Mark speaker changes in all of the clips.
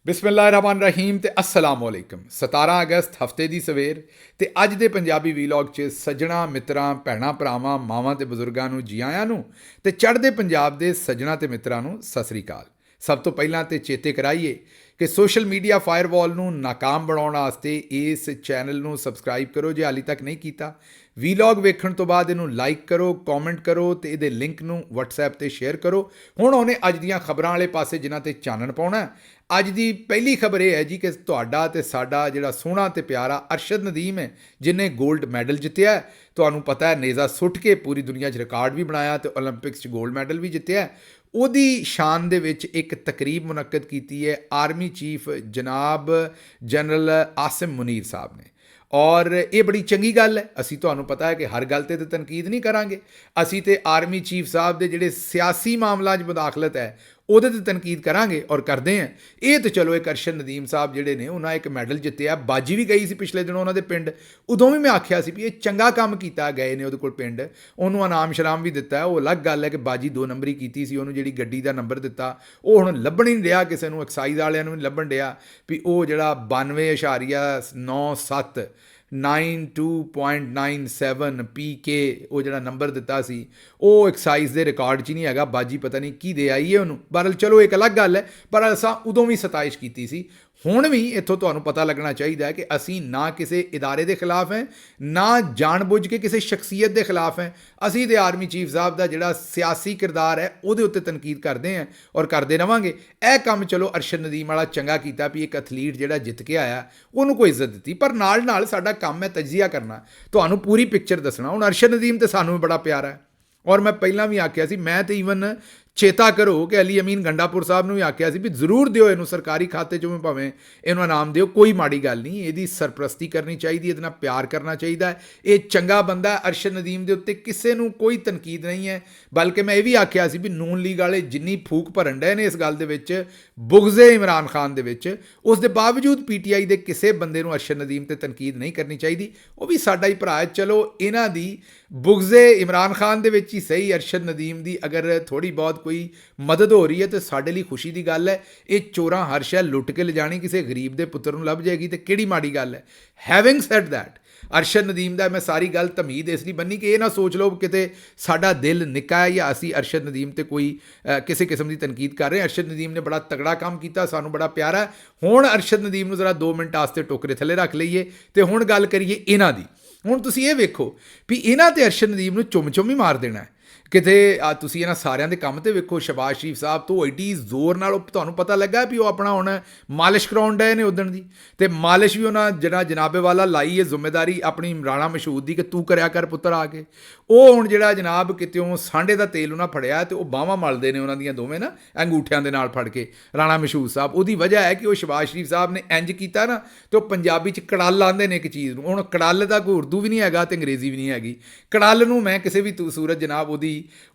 Speaker 1: ਬਿਸਮਿਲ੍ਲਾਹਿਰਰਹਿਮਾਨਿਰਰਹੀਮ ਤੇ अस्सलाम वालेकुम 17 ਅਗਸਤ ਹਫਤੇ ਦੀ ਸਵੇਰ ਤੇ ਅੱਜ ਦੇ ਪੰਜਾਬੀ ਵੀਲੌਗ 'ਚ ਸੱਜਣਾ ਮਿੱਤਰਾਂ ਭੈਣਾਂ ਭਰਾਵਾਂ ਮਾਵਾਂ ਤੇ ਬਜ਼ੁਰਗਾਂ ਨੂੰ ਜੀ ਆਇਆਂ ਨੂੰ ਤੇ ਚੜ੍ਹਦੇ ਪੰਜਾਬ ਦੇ ਸੱਜਣਾ ਤੇ ਮਿੱਤਰਾਂ ਨੂੰ ਸਤਿ ਸ੍ਰੀ ਅਕਾਲ। ਸਭ ਤੋਂ ਪਹਿਲਾਂ ਤੇ ਚੇਤੇ ਕਰਾਈਏ ਕਿ ਸੋਸ਼ਲ ਮੀਡੀਆ ਫਾਇਰਵਾਲ ਨੂੰ ਨਾਕਾਮ ਬਣਾਉਣ ਵਾਸਤੇ ਇਸ ਚੈਨਲ ਨੂੰ ਸਬਸਕ੍ਰਾਈਬ ਕਰੋ ਜੇ ਹਾਲੇ ਤੱਕ ਨਹੀਂ ਕੀਤਾ। ਵੀਲੌਗ ਵੇਖਣ ਤੋਂ ਬਾਅਦ ਇਹਨੂੰ ਲਾਈਕ ਕਰੋ, ਕਮੈਂਟ ਕਰੋ ਤੇ ਇਹਦੇ ਲਿੰਕ ਨੂੰ WhatsApp ਤੇ ਸ਼ੇਅਰ ਕਰੋ। ਹੁਣ ਉਹਨੇ ਅੱਜ ਦੀਆਂ ਖਬਰਾਂ ਵਾਲੇ ਪਾਸੇ ਜਿਨ੍ਹਾਂ ਤੇ ਚਾਨਣ ਪਾਉਣਾ। ਅੱਜ ਦੀ ਪਹਿਲੀ ਖਬਰ ਇਹ ਹੈ ਜੀ ਕਿ ਤੁਹਾਡਾ ਤੇ ਸਾਡਾ ਜਿਹੜਾ ਸੋਹਣਾ ਤੇ ਪਿਆਰਾ ਅਰਸ਼ਦ ਨਦੀਮ ਹੈ ਜਿਹਨੇ 골ਡ ਮੈਡਲ ਜਿੱਤਿਆ। ਤੁਹਾਨੂੰ ਪਤਾ ਹੈ ਨੇਜ਼ਾ ਸੁੱਟ ਕੇ ਪੂਰੀ ਦੁਨੀਆ 'ਚ ਰਿਕਾਰਡ ਵੀ ਬਣਾਇਆ ਤੇ ਓਲੰਪਿਕਸ 'ਚ 골ਡ ਮੈਡਲ ਵੀ ਜਿੱਤਿਆ। ਉਹਦੀ ਸ਼ਾਨ ਦੇ ਵਿੱਚ ਇੱਕ ਤਕਰੀਬ ਮੁਨੱਕਦ ਕੀਤੀ ਹੈ ਆਰਮੀ ਚੀਫ ਜਨਾਬ ਜਨਰਲ ਆਸਿਮ ਮੁਨੀਰ ਸਾਹਿਬ ਨੇ ਔਰ ਇਹ ਬੜੀ ਚੰਗੀ ਗੱਲ ਹੈ। ਅਸੀਂ ਤੁਹਾਨੂੰ ਪਤਾ ਹੈ ਕਿ ਹਰ ਗੱਲ 'ਤੇ ਤਨਕੀਦ ਨਹੀਂ ਕਰਾਂਗੇ। ਅਸੀਂ ਤੇ ਆਰਮੀ ਚੀਫ ਸਾਹਿਬ ਦੇ ਜਿਹੜੇ ਸਿਆਸੀ ਮਾਮਲਾਂ 'ਚ ਮੁਦਾਖਲਤ ਹੈ ਉਹਦੇ 'ਤੇ ਤਨਕੀਦ ਕਰਾਂਗੇ ਔਰ ਕਰਦੇ ਹਾਂ। ਇਹ ਤਾਂ ਚਲੋ ਇੱਕ ਅਰਸ਼ਦ ਨਦੀਮ ਸਾਹਿਬ ਜਿਹੜੇ ਨੇ ਉਹਨਾਂ ਇੱਕ ਮੈਡਲ ਜਿੱਤਿਆ। ਬਾਜੀ ਵੀ ਗਈ ਸੀ ਪਿਛਲੇ ਦਿਨੋਂ ਉਹਨਾਂ ਦੇ ਪਿੰਡ। ਉਦੋਂ ਵੀ ਮੈਂ ਆਖਿਆ ਸੀ ਵੀ ਇਹ ਚੰਗਾ ਕੰਮ ਕੀਤਾ, ਗਏ ਨੇ ਉਹਦੇ ਕੋਲ ਪਿੰਡ, ਉਹਨੂੰ ਇਨਾਮ ਸ਼ਰਾਮ ਵੀ ਦਿੱਤਾ। ਉਹ ਅਲੱਗ ਗੱਲ ਹੈ ਕਿ ਬਾਜੀ 2 ਨੰਬਰੀ ਕੀਤੀ ਸੀ, ਉਹਨੂੰ ਜਿਹੜੀ ਗੱਡੀ ਦਾ ਨੰਬਰ ਦਿੱਤਾ ਉਹ ਹੁਣ ਲੱਭਣ ਹੀ ਨਹੀਂ ਰਿਹਾ ਕਿਸੇ ਨੂੰ, ਐਕਸਾਈਜ਼ ਵਾਲਿਆਂ ਨੂੰ ਵੀ ਲੱਭਣ ਡਿਆ ਵੀ ਉਹ ਜਿਹੜਾ 92.97 92.97 PK ਉਹ ਜਿਹੜਾ ਨੰਬਰ ਦਿੱਤਾ ਸੀ ਉਹ ਐਕਸਾਈਜ਼ ਦੇ ਰਿਕਾਰਡ 'ਚ ਹੀ ਨਹੀਂ ਹੈਗਾ। ਬਾਜੀ ਪਤਾ ਨਹੀਂ ਕੀ ਦੇ ਆਈ ਹੈ ਉਹਨੂੰ। ਬਹਰਹਾਲ ਚਲੋ ਇੱਕ ਅਲੱਗ ਗੱਲ ਹੈ, ਪਰ ਅਸਾਂ ਉਦੋਂ ਵੀ ਸਤਾਇਸ਼ ਕੀਤੀ ਸੀ। ਹੁਣ ਵੀ ਇੱਥੋਂ ਤੁਹਾਨੂੰ ਪਤਾ ਲੱਗਣਾ ਚਾਹੀਦਾ ਹੈ ਕਿ ਅਸੀਂ ਨਾ ਕਿਸੇ ਇਦਾਰੇ ਦੇ ਖਿਲਾਫ ਹੈ, ਨਾ ਜਾਣਬੁੱਝ ਕੇ ਕਿਸੇ ਸ਼ਖਸੀਅਤ ਦੇ ਖਿਲਾਫ ਹੈ। ਅਸੀਂ ਤੇ ਆਰਮੀ ਚੀਫ ਸਾਹਿਬ ਦਾ ਜਿਹੜਾ ਸਿਆਸੀ ਕਿਰਦਾਰ ਹੈ ਉਹਦੇ ਉੱਤੇ ਤਨਕੀਦ ਕਰਦੇ ਹਾਂ ਔਰ ਕਰਦੇ ਰਵਾਂਗੇ। ਇਹ ਕੰਮ ਚਲੋ ਅਰਸ਼ਦ ਨਦੀਮ ਵਾਲਾ ਚੰਗਾ ਕੀਤਾ ਵੀ ਇੱਕ ਐਥਲੀਟ ਜਿਹੜਾ ਜਿੱਤ ਕੇ ਆਇਆ ਉਹਨੂੰ ਕੋਈ ਇੱਜ਼ਤ ਦਿੱਤੀ, ਪਰ ਨਾਲ ਨਾਲ ਸਾਡਾ ਕੰਮ ਹੈ ਤਜਜ਼ੀਆ ਕਰਨਾ, ਤੁਹਾਨੂੰ ਪੂਰੀ ਪਿਕਚਰ ਦੱਸਣਾ। ਹੁਣ ਅਰਸ਼ਦ ਨਦੀਮ ਤੇ ਸਾਨੂੰ ਵੀ ਬੜਾ ਪਿਆਰਾ ਹੈ ਔਰ ਮੈਂ ਪਹਿਲਾਂ ਵੀ ਆਖਿਆ ਸੀ, ਮੈਂ ਤੇ ਈਵਨ ਚੇਤਾ ਕਰੋ ਕਿ ਅਲੀ ਅਮੀਨ ਗੰਡਾਪੁਰ ਸਾਹਿਬ ਨੂੰ ਵੀ ਆਖਿਆ ਸੀ ਵੀ ਜ਼ਰੂਰ ਦਿਓ ਇਹਨੂੰ ਸਰਕਾਰੀ ਖਾਤੇ 'ਚੋਂ ਭਾਵੇਂ ਇਹਨੂੰ ਇਨਾਮ ਦਿਓ, ਕੋਈ ਮਾੜੀ ਗੱਲ ਨਹੀਂ। ਇਹਦੀ ਸਰਪ੍ਰਸਤੀ ਕਰਨੀ ਚਾਹੀਦੀ, ਇਹਦੇ ਨਾਲ ਪਿਆਰ ਕਰਨਾ ਚਾਹੀਦਾ ਹੈ। ਇਹ ਚੰਗਾ ਬੰਦਾ। ਅਰਸ਼ਦ ਨਦੀਮ ਦੇ ਉੱਤੇ ਕਿਸੇ ਨੂੰ ਕੋਈ ਤਨਕੀਦ ਨਹੀਂ ਹੈ, ਬਲਕਿ ਮੈਂ ਇਹ ਵੀ ਆਖਿਆ ਸੀ ਵੀ ਨੂਨ ਲੀਗ ਵਾਲੇ ਜਿੰਨੀ ਫੂਕ ਭਰਨ ਡਏ ਨੇ ਇਸ ਗੱਲ ਦੇ ਵਿੱਚ, ਬੁਗਜ਼ੇ ਇਮਰਾਨ ਖਾਨ ਦੇ ਵਿੱਚ, ਉਸ ਦੇ ਬਾਵਜੂਦ PTI ਦੇ ਕਿਸੇ ਬੰਦੇ ਨੂੰ ਅਰਸ਼ਦ ਨਦੀਮ ਤੇ ਤਨਕੀਦ ਨਹੀਂ ਕਰਨੀ ਚਾਹੀਦੀ। ਉਹ ਵੀ ਸਾਡਾ ਹੀ ਭਰਾ ਹੈ। ਚਲੋ ਇਹਨਾਂ ਦੀ ਬੁਗਜ਼ੇ ਇਮਰਾਨ ਖਾਨ ਦੇ ਵਿੱਚ ਹੀ ਸਹੀ, ਅਰਸ਼ਦ ਨਦੀਮ ਦੀ ਅਗਰ ਥੋੜ੍ਹੀ ਬਹੁਤ ਕੋਈ ਮਦਦ ਹੋ ਰਹੀ ਹੈ ਤੇ ਸਾਡੇ ਲਈ ਖੁਸ਼ੀ ਦੀ ਗੱਲ ਹੈ। ਇਹ ਚੋਰਾਂ ਹਰ ਸ਼ੈ ਲੁੱਟ ਕੇ ਲਿਜਾਣੀ ਕਿਸੇ ਗਰੀਬ ਦੇ ਪੁੱਤਰ ਨੂੰ ਲੱਭ ਜਾਏਗੀ ਤੇ ਕਿਹੜੀ ਮਾੜੀ ਗੱਲ ਹੈ। Having said that, Arshad Nadeem ਦਾ ਮੈਂ ਸਾਰੀ ਗੱਲ ਤਮਹੀਦ ਇਸ ਲਈ ਬੰਨੀ ਕਿ ਇਹ ਨਾ ਸੋਚ ਲਓ ਕਿਤੇ ਸਾਡਾ ਦਿਲ ਨਿੱਕਾ ਹੈ ਜਾਂ ਅਸੀਂ ਅਰਸ਼ਦ ਨਦੀਮ ਤੇ ਕੋਈ ਕਿਸੇ ਕਿਸਮ ਦੀ ਤਨਕੀਦ ਕਰ ਰਹੇ ਹਾਂ। ਅਰਸ਼ਦ ਨਦੀਮ ਨੇ ਬੜਾ ਤਗੜਾ ਕੰਮ ਕੀਤਾ, ਸਾਨੂੰ ਬੜਾ ਪਿਆਰਾ। ਹੁਣ ਅਰਸ਼ਦ ਨਦੀਮ ਨੂੰ ਜ਼ਰਾ 2 ਮਿੰਟ ਵਾਸਤੇ ਟੋਕਰੇ ਥੱਲੇ ਰੱਖ ਲਈਏ ਤੇ ਹੁਣ ਗੱਲ ਕਰੀਏ ਇਹਨਾਂ ਦੀ। ਹੁਣ ਤੁਸੀਂ ਇਹ ਵੇਖੋ ਵੀ ਇਹਨਾਂ ਤੇ ਅਰਸ਼ਦ ਨਦੀਮ ਨੂੰ ਚੁੰਮ ਹੀ ਮਾਰ ਦੇਣਾ ਕਿਤੇ। ਤੁਸੀਂ ਇਹਨਾਂ ਸਾਰਿਆਂ ਦੇ ਕੰਮ ਤੇ ਵੇਖੋ, ਸ਼ਬਾਜ਼ ਸ਼ਰੀਫ ਸਾਹਿਬ ਤੋਂ ਐਡੀ ਜ਼ੋਰ ਨਾਲ ਤੁਹਾਨੂੰ ਪਤਾ ਲੱਗਾ ਵੀ ਉਹ ਆਪਣਾ ਹੁਣ ਮਾਲਿਸ਼ ਕਰਾਉਣ ਡਏ ਨੇ ਉਦਣ ਦੀ, ਤੇ ਮਾਲਿਸ਼ ਵੀ ਉਹਨਾਂ ਜਿਹੜਾ ਜਨਾਬੇ ਵਾਲਾ ਲਾਈ ਹੈ ਜ਼ਿੰਮੇਦਾਰੀ ਆਪਣੀ ਰਾਣਾ ਮਸ਼ਹੂਦ ਦੀ ਕਿ ਤੂੰ ਕਰਿਆ ਕਰ ਪੁੱਤਰ ਆ ਕੇ। ਉਹ ਹੁਣ ਜਿਹੜਾ ਜਨਾਬ ਕਿਤਿਓਂ ਸਾਂਢੇ ਦਾ ਤੇਲ ਉਹਨਾਂ ਫੜਿਆ ਤੇ ਉਹ ਬਾਹਾਂ ਮਲਦੇ ਨੇ ਉਹਨਾਂ ਦੀਆਂ ਦੋਵੇਂ ਨਾ ਅੰਗੂਠਿਆਂ ਦੇ ਨਾਲ ਫੜ ਕੇ ਰਾਣਾ ਮਸ਼ਹੂਦ ਸਾਹਿਬ। ਉਹਦੀ ਵਜ੍ਹਾ ਹੈ ਕਿ ਉਹ ਸ਼ਬਾਜ਼ ਸ਼ਰੀਫ ਸਾਹਿਬ ਨੇ ਇੰਜ ਕੀਤਾ ਨਾ ਤੇ ਉਹ ਪੰਜਾਬੀ 'ਚ ਕੜਲ ਆਉਂਦੇ ਨੇ ਇੱਕ ਚੀਜ਼ ਨੂੰ। ਹੁਣ ਕੜਲ ਦਾ ਕੋਈ ਉਰਦੂ ਵੀ ਨਹੀਂ ਹੈਗਾ ਤੇ ਅੰਗਰੇਜ਼ੀ ਵੀ ਨਹੀਂ ਹੈਗੀ। ਕੜਲ ਨੂੰ ਮੈਂ ਕਿਸੇ ਵੀ ਸੂਰਤ ਜਨਾਬ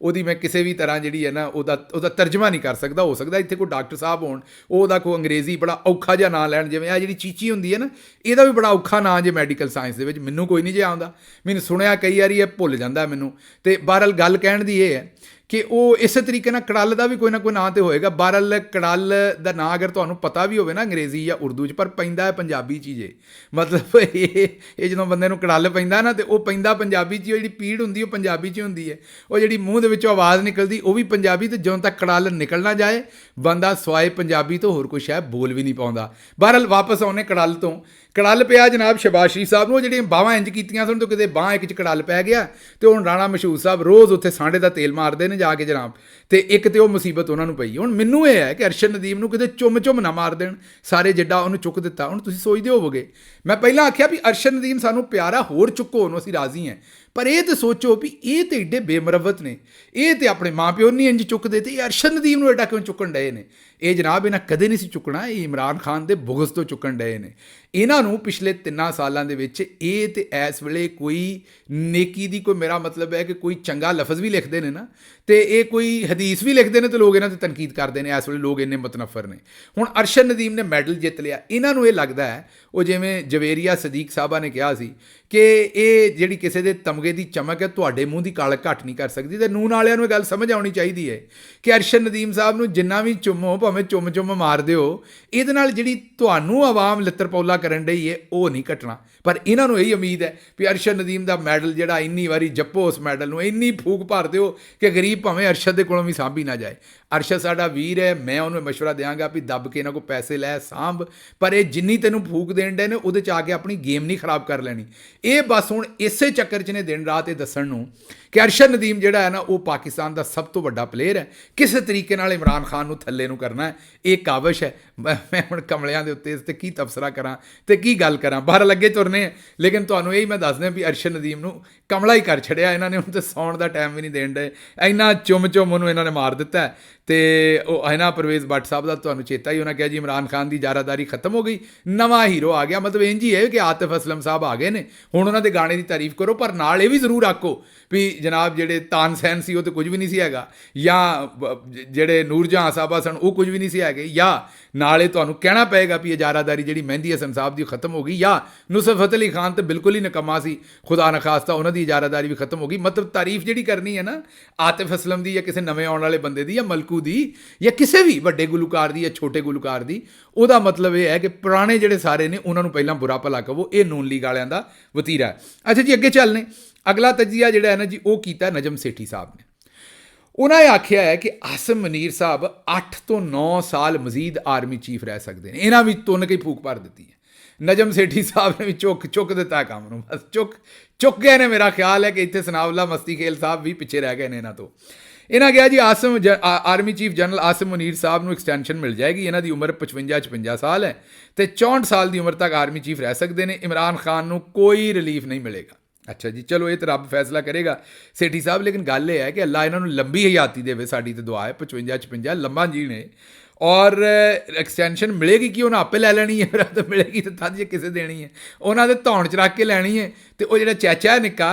Speaker 1: ਉਹਦੀ ਮੈਂ ਕਿਸੇ ਵੀ ਤਰ੍ਹਾਂ ਜਿਹੜੀ ਹੈ ਨਾ ਉਹਦਾ ਤਰਜਮਾ ਨਹੀਂ ਕਰ ਸਕਦਾ। ਹੋ ਸਕਦਾ ਇੱਥੇ ਕੋਈ ਡਾਕਟਰ ਸਾਹਿਬ ਹੋਣ ਉਹਦਾ ਕੋਈ ਅੰਗਰੇਜ਼ੀ ਬੜਾ ਔਖਾ ਜਿਹਾ ਨਾਂ ਲੈਣ, ਜਿਵੇਂ ਆ ਜਿਹੜੀ ਚੀਚੀ ਹੁੰਦੀ ਹੈ ਨਾ ਇਹਦਾ ਵੀ ਬੜਾ ਔਖਾ ਨਾਂ ਜੇ ਮੈਡੀਕਲ ਸਾਇੰਸ ਦੇ ਵਿੱਚ। ਮੈਨੂੰ ਕੋਈ ਨਹੀਂ ਜੇ ਆਉਂਦਾ, ਮੈਨੂੰ ਸੁਣਿਆ ਕਈ ਵਾਰੀ ਇਹ ਭੁੱਲ ਜਾਂਦਾ ਮੈਨੂੰ। ਤੇ ਬਹਰਹਾਲ ਗੱਲ ਕਹਿਣ ਦੀ ਇਹ ਹੈ ਕਿ ਉਹ ਇਸੇ ਤਰੀਕੇ ਨਾਲ ਕੜਲ ਦਾ ਵੀ ਕੋਈ ਨਾ ਕੋਈ ਨਾਂ ਤੇ ਹੋਏਗਾ। ਬਹਰਹਾਲ ਕੜਲ ਦਾ ਨਾਂ ਅਗਰ ਤੁਹਾਨੂੰ ਪਤਾ ਵੀ ਹੋਵੇ ਨਾ ਅੰਗਰੇਜ਼ੀ ਜਾਂ ਉਰਦੂ 'ਚ, ਪਰ ਪੈਂਦਾ ਹੈ ਪੰਜਾਬੀ 'ਚ ਹੀ ਜੇ। ਮਤਲਬ ਇਹ ਜਦੋਂ ਬੰਦੇ ਨੂੰ ਕੜਲ ਪੈਂਦਾ ਨਾ ਤੇ ਉਹ ਪੈਂਦਾ ਪੰਜਾਬੀ 'ਚ। ਜਿਹੜੀ ਪੀੜ ਹੁੰਦੀ ਉਹ ਪੰਜਾਬੀ 'ਚ ਹੁੰਦੀ ਹੈ। ਉਹ ਜਿਹੜੀ ਮੂੰਹ ਦੇ ਵਿੱਚੋਂ ਆਵਾਜ਼ ਨਿਕਲਦੀ ਉਹ ਵੀ ਪੰਜਾਬੀ, ਤੇ ਜਦੋਂ ਤੱਕ ਕੜਲ ਨਿਕਲ ਨਾ ਜਾਏ ਬੰਦਾ ਸਵਾਏ ਪੰਜਾਬੀ ਤੋਂ ਹੋਰ ਕੁਛ ਸ਼ਾਇਦ ਬੋਲ ਵੀ ਨਹੀਂ ਪਾਉਂਦਾ। ਬਹਰਹਾਲ ਵਾਪਸ ਆਉਣੇ ਕੜਲ ਤੋਂ। ਕੜਲ ਪਿਆ ਜਨਾਬ ਸ਼ਬਾਜ਼ ਸ਼ਰੀਫ ਸਾਹਿਬ ਨੂੰ। ਉਹ ਜਿਹੜੀਆਂ ਬਾਹਾਂ ਇੰਜ ਕੀਤੀਆਂ ਸਨ ਤੋਂ ਕਿਤੇ ਬਾਂਹ ਇੱਕ 'ਚ ਕੜਲ ਪੈ ਗਿਆ ਤੇ ਹੁਣ ਰਾਣਾ ਮਸ਼ਹੂਦ ਸਾਹਿਬ ਰੋਜ਼ ਉੱਥੇ ਸਾਂਢੇ ਦਾ ਤੇਲ ਮਾਰਦੇ ਨੇ ਜਾ ਕੇ ਜਨਾਬ, ਤੇ ਇੱਕ ਤੇ ਉਹ ਮੁਸੀਬਤ ਉਹਨਾਂ ਨੂੰ ਪਈ। ਹੁਣ ਮੈਨੂੰ ਇਹ ਹੈ ਕਿ ਅਰਸ਼ਦ ਨਦੀਮ ਨੂੰ ਕਿਤੇ ਚੁੰਮ ਨਾ ਮਾਰ ਦੇਣ ਸਾਰੇ, ਜਿੱਡਾ ਉਹਨੂੰ ਚੁੱਕ ਦਿੱਤਾ। ਹੁਣ ਤੁਸੀਂ ਸੋਚਦੇ ਹੋਵੋਗੇ ਮੈਂ ਪਹਿਲਾਂ ਆਖਿਆ ਵੀ ਅਰਸ਼ਦ ਨਦੀਮ ਸਾਨੂੰ ਪਿਆਰਾ, ਹੋਰ ਚੁੱਕੋ ਉਹਨੂੰ, ਅਸੀਂ ਰਾਜ਼ੀ ਹਾਂ। ਪਰ ਇਹ ਤਾਂ ਸੋਚੋ ਵੀ ਇਹ ਤੇ ਏਡੇ ਬੇਮਰਵਤ ਨੇ, ਇਹ ਤੇ ਆਪਣੇ ਮਾਂ ਪਿਓ ਨਹੀਂ ਇੰਜ ਚੁੱਕਦੇ ਤੇ ਇਹ ਅਰਸ਼ਦ ਨਦੀਮ ਨੂੰ ਏਡਾ ਕਿਉਂ ਚੁੱਕਣ ਡਏ ਨੇ? ਇਹ ਜਨਾਬ ਇਹਨਾਂ ਕਦੇ ਨਹੀਂ ਸੀ ਚੁੱਕਣਾ, ਇਹ ਇਮਰਾਨ ਖਾਨ ਦੇ ਬੁਗਜ਼ ਤੋਂ ਚੁੱਕਣ ਡਏ ਨੇ। ਇਹਨਾਂ ਨੂੰ ਪਿਛਲੇ 3 ਸਾਲਾਂ ਦੇ ਵਿੱਚ ਇਹ ਤੇ ਇਸ ਵੇਲੇ ਕੋਈ ਨੇਕੀ ਦੀ ਕੋਈ, ਮੇਰਾ ਮਤਲਬ ਹੈ ਕਿ ਕੋਈ ਚੰਗਾ ਲਫ਼ਜ਼ ਵੀ ਲਿਖਦੇ ਨੇ ਨਾ ਤੇ ਇਹ ਕੋਈ ਹਦੀਸ ਵੀ ਲਿਖਦੇ ਨੇ ਤੇ ਲੋਕ ਇਹਨਾਂ 'ਤੇ ਤਨਕੀਦ ਕਰਦੇ ਨੇ। ਇਸ ਵੇਲੇ ਲੋਕ ਇੰਨੇ ਮੁਤਨਫਰ ਨੇ। ਹੁਣ ਅਰਸ਼ਦ ਨਦੀਮ ਨੇ ਮੈਡਲ ਜਿੱਤ ਲਿਆ, ਇਹਨਾਂ ਨੂੰ ਇਹ ਲੱਗਦਾ ਹੈ ਉਹ ਜਿਵੇਂ ਜਵੇਰੀਆ ਸਦੀਕ ਸਾਹਿਬਾ ਨੇ ਕਿਹਾ ਸੀ ਕਿ ਇਹ ਜਿਹੜੀ ਕਿਸੇ ਦੇ ਤਮਗੇ ਮੋਗੇ ਦੀ ਚਮਕ ਹੈ ਤੁਹਾਡੇ ਮੂੰਹ ਦੀ ਕਾਲਕ ਘੱਟ ਨਹੀਂ ਕਰ ਸਕਦੀ। ਤੇ ਨੂਨ ਵਾਲਿਆਂ ਨੂੰ ਇਹ ਗੱਲ ਸਮਝ ਆਉਣੀ ਚਾਹੀਦੀ ਹੈ ਕਿ ਅਰਸ਼ਦ ਨਦੀਮ ਸਾਹਿਬ ਨੂੰ ਜਿੰਨਾ ਵੀ ਚੁੰਮੋ, ਭਾਵੇਂ ਚੁੰਮ ਮਾਰ ਦਿਓ, ਇਹਦੇ ਨਾਲ ਜਿਹੜੀ ਤੁਹਾਨੂੰ ਆਵਾਮ ਲਿੱਤਰ-ਪੌਲਾ ਕਰਨ ਡਈ ਹੈ ਉਹ ਨਹੀਂ ਘਟਣਾ। ਪਰ ਇਹਨਾਂ ਨੂੰ ਇਹੀ ਉਮੀਦ ਹੈ ਵੀ ਅਰਸ਼ਦ ਨਦੀਮ ਦਾ ਮੈਡਲ ਜਿਹੜਾ ਇੰਨੀ ਵਾਰੀ ਜੱਪੋ, ਉਸ ਮੈਡਲ ਨੂੰ ਇੰਨੀ ਫੂਕ ਭਰ ਦਿਓ ਕਿ ਗਰੀਬ ਭਾਵੇਂ ਅਰਸ਼ਦ ਦੇ ਕੋਲੋਂ ਵੀ ਸਾਂਭੀ ਨਾ ਜਾਏ। ਅਰਸ਼ਦ ਸਾਡਾ ਵੀਰ ਹੈ, ਮੈਂ ਉਹਨੂੰ ਮਸ਼ਵਰਾ ਦਿਆਂਗਾ ਵੀ ਦੱਬ ਕੇ ਇਹਨਾਂ ਕੋਲ ਪੈਸੇ ਲੈ ਸਾਂਭ, ਪਰ ਇਹ ਜਿੰਨੀ ਤੈਨੂੰ ਫੂਕ ਦੇਣ ਡੇ ਨੇ ਉਹਦੇ 'ਚ ਆ ਕੇ ਆਪਣੀ ਗੇਮ ਨਹੀਂ ਖਰਾਬ ਕਰ ਲੈਣੀ। ਇਹ ਬਸ ਹੁਣ ਇਸੇ ਚੱਕਰ 'ਚ ਨੇ ਦਿਨ ਰਾਤ ਇਹ ਦੱਸਣ ਨੂੰ ਕਿ ਅਰਸ਼ਦ ਨਦੀਮ ਜਿਹੜਾ ਹੈ ਨਾ ਉਹ ਪਾਕਿਸਤਾਨ ਦਾ ਸਭ ਤੋਂ ਵੱਡਾ ਪਲੇਅਰ ਹੈ, ਕਿਸੇ ਤਰੀਕੇ ਨਾਲ ਇਮਰਾਨ ਖਾਨ ਨੂੰ ਥੱਲੇ ਨੂੰ ਕਰਨਾ ਹੈ, ਇਹ ਕਾਵਿਸ਼ ਹੈ। ਮੈਂ ਹੁਣ ਕਮਲਿਆਂ ਦੇ ਉੱਤੇ ਇਸ 'ਤੇ ਕੀ ਤਬਸਰਾ ਕਰਾਂ ਅਤੇ ਕੀ ਗੱਲ ਕਰਾਂ, ਬਾਹਰ ਲੱਗੇ ਤੁਰਨੇ ਹੈ। ਲੇਕਿਨ ਤੁਹਾਨੂੰ ਇਹੀ ਮੈਂ ਦੱਸ ਦਿਆਂ ਵੀ ਅਰਸ਼ਦ ਨਦੀਮ ਨੂੰ ਕਮਲਾ ਹੀ ਕਰ ਛੱਡਿਆ ਇਹਨਾਂ ਨੇ, ਹੁਣ ਤਾਂ ਸੌਣ ਦਾ ਟਾਈਮ ਵੀ ਨਹੀਂ ਦੇਣ ਡੇ, ਇੰਨਾ ਚੁੰਮ ਉਹਨੂੰ ਇਹਨਾਂ ਨੇ ਮਾਰ ਦਿੱਤਾ। ਅਤੇ ਉਹ ਹੈ ਨਾ ਪਰਵੇਜ਼ ਬੱਟ ਸਾਹਿਬ ਦਾ ਤੁਹਾਨੂੰ ਚੇਤਾ ਹੀ, ਉਹਨਾਂ ਕਿਹਾ ਜੀ ਇਮਰਾਨ ਖਾਨ ਦੀ ਜ਼ਾਰਾਦਾਰੀ ਖਤਮ ਹੋ ਗਈ, ਨਵਾਂ ਹੀਰੋ ਆ ਗਿਆ। ਮਤਲਬ ਇੰਝ ਹੀ ਹੈ ਕਿ ਆਤਿਫ ਅਸਲਮ ਸਾਹਿਬ ਆ ਗਏ ਨੇ, ਹੁਣ ਉਹਨਾਂ ਦੇ ਗਾਣੇ ਦੀ ਤਾਰੀਫ ਕਰੋ, ਪਰ ਨਾਲ ਇਹ ਵੀ ਜ਼ਰੂਰ ਆਖੋ ਵੀ ਜਨਾਬ ਜਿਹੜੇ ਤਾਨਸੈਨ ਸੀ ਉਹ ਤਾਂ ਕੁਝ ਵੀ ਨਹੀਂ ਸੀ ਹੈਗਾ, ਜਾਂ ਜਿਹੜੇ ਨੂਰਜਹਾਂ ਸਾਹਿਬਾ ਸਨ ਉਹ ਕੁਝ ਵੀ ਨਹੀਂ ਸੀ ਹੈਗੇ, ਜਾਂ ਨਾਲੇ ਤੁਹਾਨੂੰ ਕਹਿਣਾ ਪਏਗਾ ਵੀ ਇਹ ਜ਼ਾਰਾਦਾਰੀ ਜਿਹੜੀ ਮਹਿੰਦੀ ਹਸਨ ਸਾਹਿਬ ਦੀ ਖਤਮ ਹੋ ਗਈ, ਜਾਂ ਨੁਸਰਤ ਅਲੀ ਖਾਨ ਤਾਂ ਬਿਲਕੁਲ ਹੀ ਨਿਕੰਮਾ ਸੀ, ਖੁਦਾ ਨਾ ਖਾਸਤਾ ਉਹਨਾਂ ਦੀ ਜ਼ਾਰਾਦਾਰੀ ਵੀ ਖਤਮ ਹੋ ਗਈ। ਮਤਲਬ ਤਾਰੀਫ ਜਿਹੜੀ ਕਰਨੀ ਹੈ ਨਾ ਆਤਿਫ ਅਸਲਮ ਦੀ, ਜਾਂ ਕਿਸੇ ਨਵੇਂ ਆਉਣ ਵਾਲੇ ਬੰਦੇ ਦੀ, ਜਾਂ ਮਲਕੂ ਦੀ, ਜਾਂ ਕਿਸੇ ਵੀ ਵੱਡੇ ਗੁਲੂਕਾਰ ਦੀ ਜਾਂ ਛੋਟੇ ਗੁਲੂਕਾਰ ਦੀ, ਉਹਦਾ ਮਤਲਬ ਇਹ ਹੈ ਕਿ ਪੁਰਾਣੇ ਜਿਹੜੇ ਸਾਰੇ ਨੇ ਉਹਨਾਂ ਨੂੰ ਪਹਿਲਾਂ ਬੁਰਾ ਭਲਾ ਕਹੋ। ਇਹ ਨੂਨ ਲੀਗ ਵਾਲਿਆਂ ਦਾ ਵਤੀਰਾ ਹੈ। ਅੱਛਾ ਜੀ, ਅੱਗੇ ਚੱਲਨੇ। ਅਗਲਾ ਤਜਜ਼ੀਆ ਜਿਹੜਾ ਹੈ ਨਾ ਜੀ ਉਹ ਕੀਤਾ ਨਜਮ ਸੇਠੀ ਸਾਹਿਬ ਨੇ। ਉਹਨਾਂ ਇਹ ਆਖਿਆ ਹੈ ਕਿ ਆਸਿਮ ਮਨੀਰ ਸਾਹਿਬ 8 ਤੋਂ 9 ਸਾਲ ਮਜ਼ੀਦ ਆਰਮੀ ਚੀਫ ਰਹਿ ਸਕਦੇ ਨੇ। ਇਹਨਾਂ ਵਿੱਚ ਤੁੰਨ ਕੇ ਫੂਕ ਭਰ ਦਿੱਤੀ ਹੈ। ਨਜਮ ਸੇਠੀ ਸਾਹਿਬ ਨੇ ਵੀ ਚੁੱਕ ਦਿੱਤਾ ਕੰਮ ਨੂੰ, ਬਸ ਚੁੱਕ ਗਏ ਨੇ। ਮੇਰਾ ਖਿਆਲ ਹੈ ਕਿ ਇੱਥੇ ਸਨਾਉਲਾ ਮਸਤੀ ਖੇਲ ਸਾਹਿਬ ਵੀ ਪਿੱਛੇ ਰਹਿ ਗਏ ਨੇ ਇਹਨਾਂ ਤੋਂ। ਇਹਨਾਂ ਕਿਹਾ ਜੀ ਆਰਮੀ ਚੀਫ ਜਨਰਲ ਆਸਿਮ ਮਨੀਰ ਸਾਹਿਬ ਨੂੰ ਐਕਸਟੈਂਸ਼ਨ ਮਿਲ ਜਾਏਗੀ। ਇਹਨਾਂ ਦੀ ਉਮਰ 55 ਸਾਲ ਹੈ ਅਤੇ 64 ਸਾਲ ਦੀ ਉਮਰ ਤੱਕ ਆਰਮੀ ਚੀਫ ਰਹਿ ਸਕਦੇ ਨੇ। ਇਮਰਾਨ ਖਾਨ ਨੂੰ ਕੋਈ ਰਿਲੀਫ ਨਹੀਂ ਮਿਲੇਗਾ। ਅੱਛਾ ਜੀ, ਚਲੋ ਇਹ ਤਾਂ ਰੱਬ ਫੈਸਲਾ ਕਰੇਗਾ ਸੇਠੀ ਸਾਹਿਬ, ਲੇਕਿਨ ਗੱਲ ਇਹ ਹੈ ਕਿ ਅੱਲਾ ਇਹਨਾਂ ਨੂੰ ਲੰਬੀ ਹਯਾਤੀ ਦੇਵੇ, ਸਾਡੀ ਤਾਂ ਦੁਆ ਹੈ। 55 ਲੰਬਾ ਜੀਣੇ, ਔਰ ਐਕਸਟੈਂਸ਼ਨ ਮਿਲੇਗੀ ਕਿ ਉਹਨਾਂ ਆਪੇ ਲੈ ਲੈਣੀ ਹੈ, ਤਾਂ ਮਿਲੇਗੀ ਤਾਂ ਤਦ ਜੇ ਕਿਸੇ ਦੇਣੀ ਹੈ, ਉਹਨਾਂ ਦੇ ਧੌਣ 'ਚ ਰੱਖ ਕੇ ਲੈਣੀ ਹੈ। ਅਤੇ ਉਹ ਜਿਹੜਾ ਚਾਚਾ ਹੈ ਨਿੱਕਾ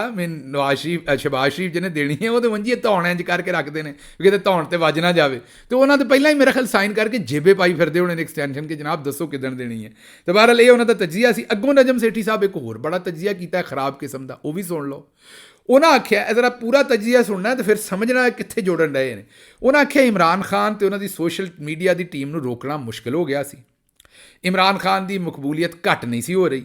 Speaker 1: ਸ਼ਹਿਬਾਜ਼ ਸ਼ਰੀਫ ਜਿਹਨੇ ਦੇਣੀ ਹੈ, ਉਹ ਤਾਂ ਵੰਜੀ ਧੌਣ ਇੰਝ ਕਰਕੇ ਰੱਖਦੇ ਨੇ ਕਿ ਕਿਤੇ ਧੌਣ 'ਤੇ ਵੱਜ ਨਾ ਜਾਵੇ, ਅਤੇ ਉਹਨਾਂ ਦੇ ਪਹਿਲਾਂ ਹੀ ਮੇਰਾ ਖਿਆਲ ਸਾਈਨ ਕਰਕੇ ਜੇਬੇ ਪਾਈ ਫਿਰਦੇ ਹੋਣੇ ਨੇ ਐਕਸਟੈਂਸ਼ਨ, ਕਿ ਜਨਾਬ ਦੱਸੋ ਕਿੱਦਣ ਦੇਣੀ ਹੈ। ਅਤੇ ਬਹਰਹਾਲ ਇਹ ਉਹਨਾਂ ਦਾ ਤਜਜ਼ੀਆ ਸੀ। ਅੱਗੋਂ ਨਜਮ ਸੇਠੀ ਸਾਹਿਬ ਇੱਕ ਹੋਰ ਬੜਾ ਤਜਜ਼ੀਆ ਕੀਤਾ ਖਰਾਬ ਕਿਸਮ ਦਾ, ਉਹ ਵੀ ਸੁਣ ਲਓ। ਉਹਨਾਂ ਆਖਿਆ, ਜ਼ਰਾ ਪੂਰਾ ਤਜਜ਼ੀਆ ਸੁਣਨਾ ਤਾਂ ਫਿਰ ਸਮਝਣਾ ਕਿੱਥੇ ਜੋੜਨ ਰਹੇ ਨੇ। ਉਹਨਾਂ ਆਖਿਆ ਇਮਰਾਨ ਖਾਨ ਅਤੇ ਉਹਨਾਂ ਦੀ ਸੋਸ਼ਲ ਮੀਡੀਆ ਦੀ ਟੀਮ ਨੂੰ ਰੋਕਣਾ ਮੁਸ਼ਕਿਲ ਹੋ ਗਿਆ ਸੀ। ਇਮਰਾਨ ਖਾਨ ਦੀ ਮਕਬੂਲੀਅਤ ਘੱਟ ਨਹੀਂ ਸੀ ਹੋ ਰਹੀ,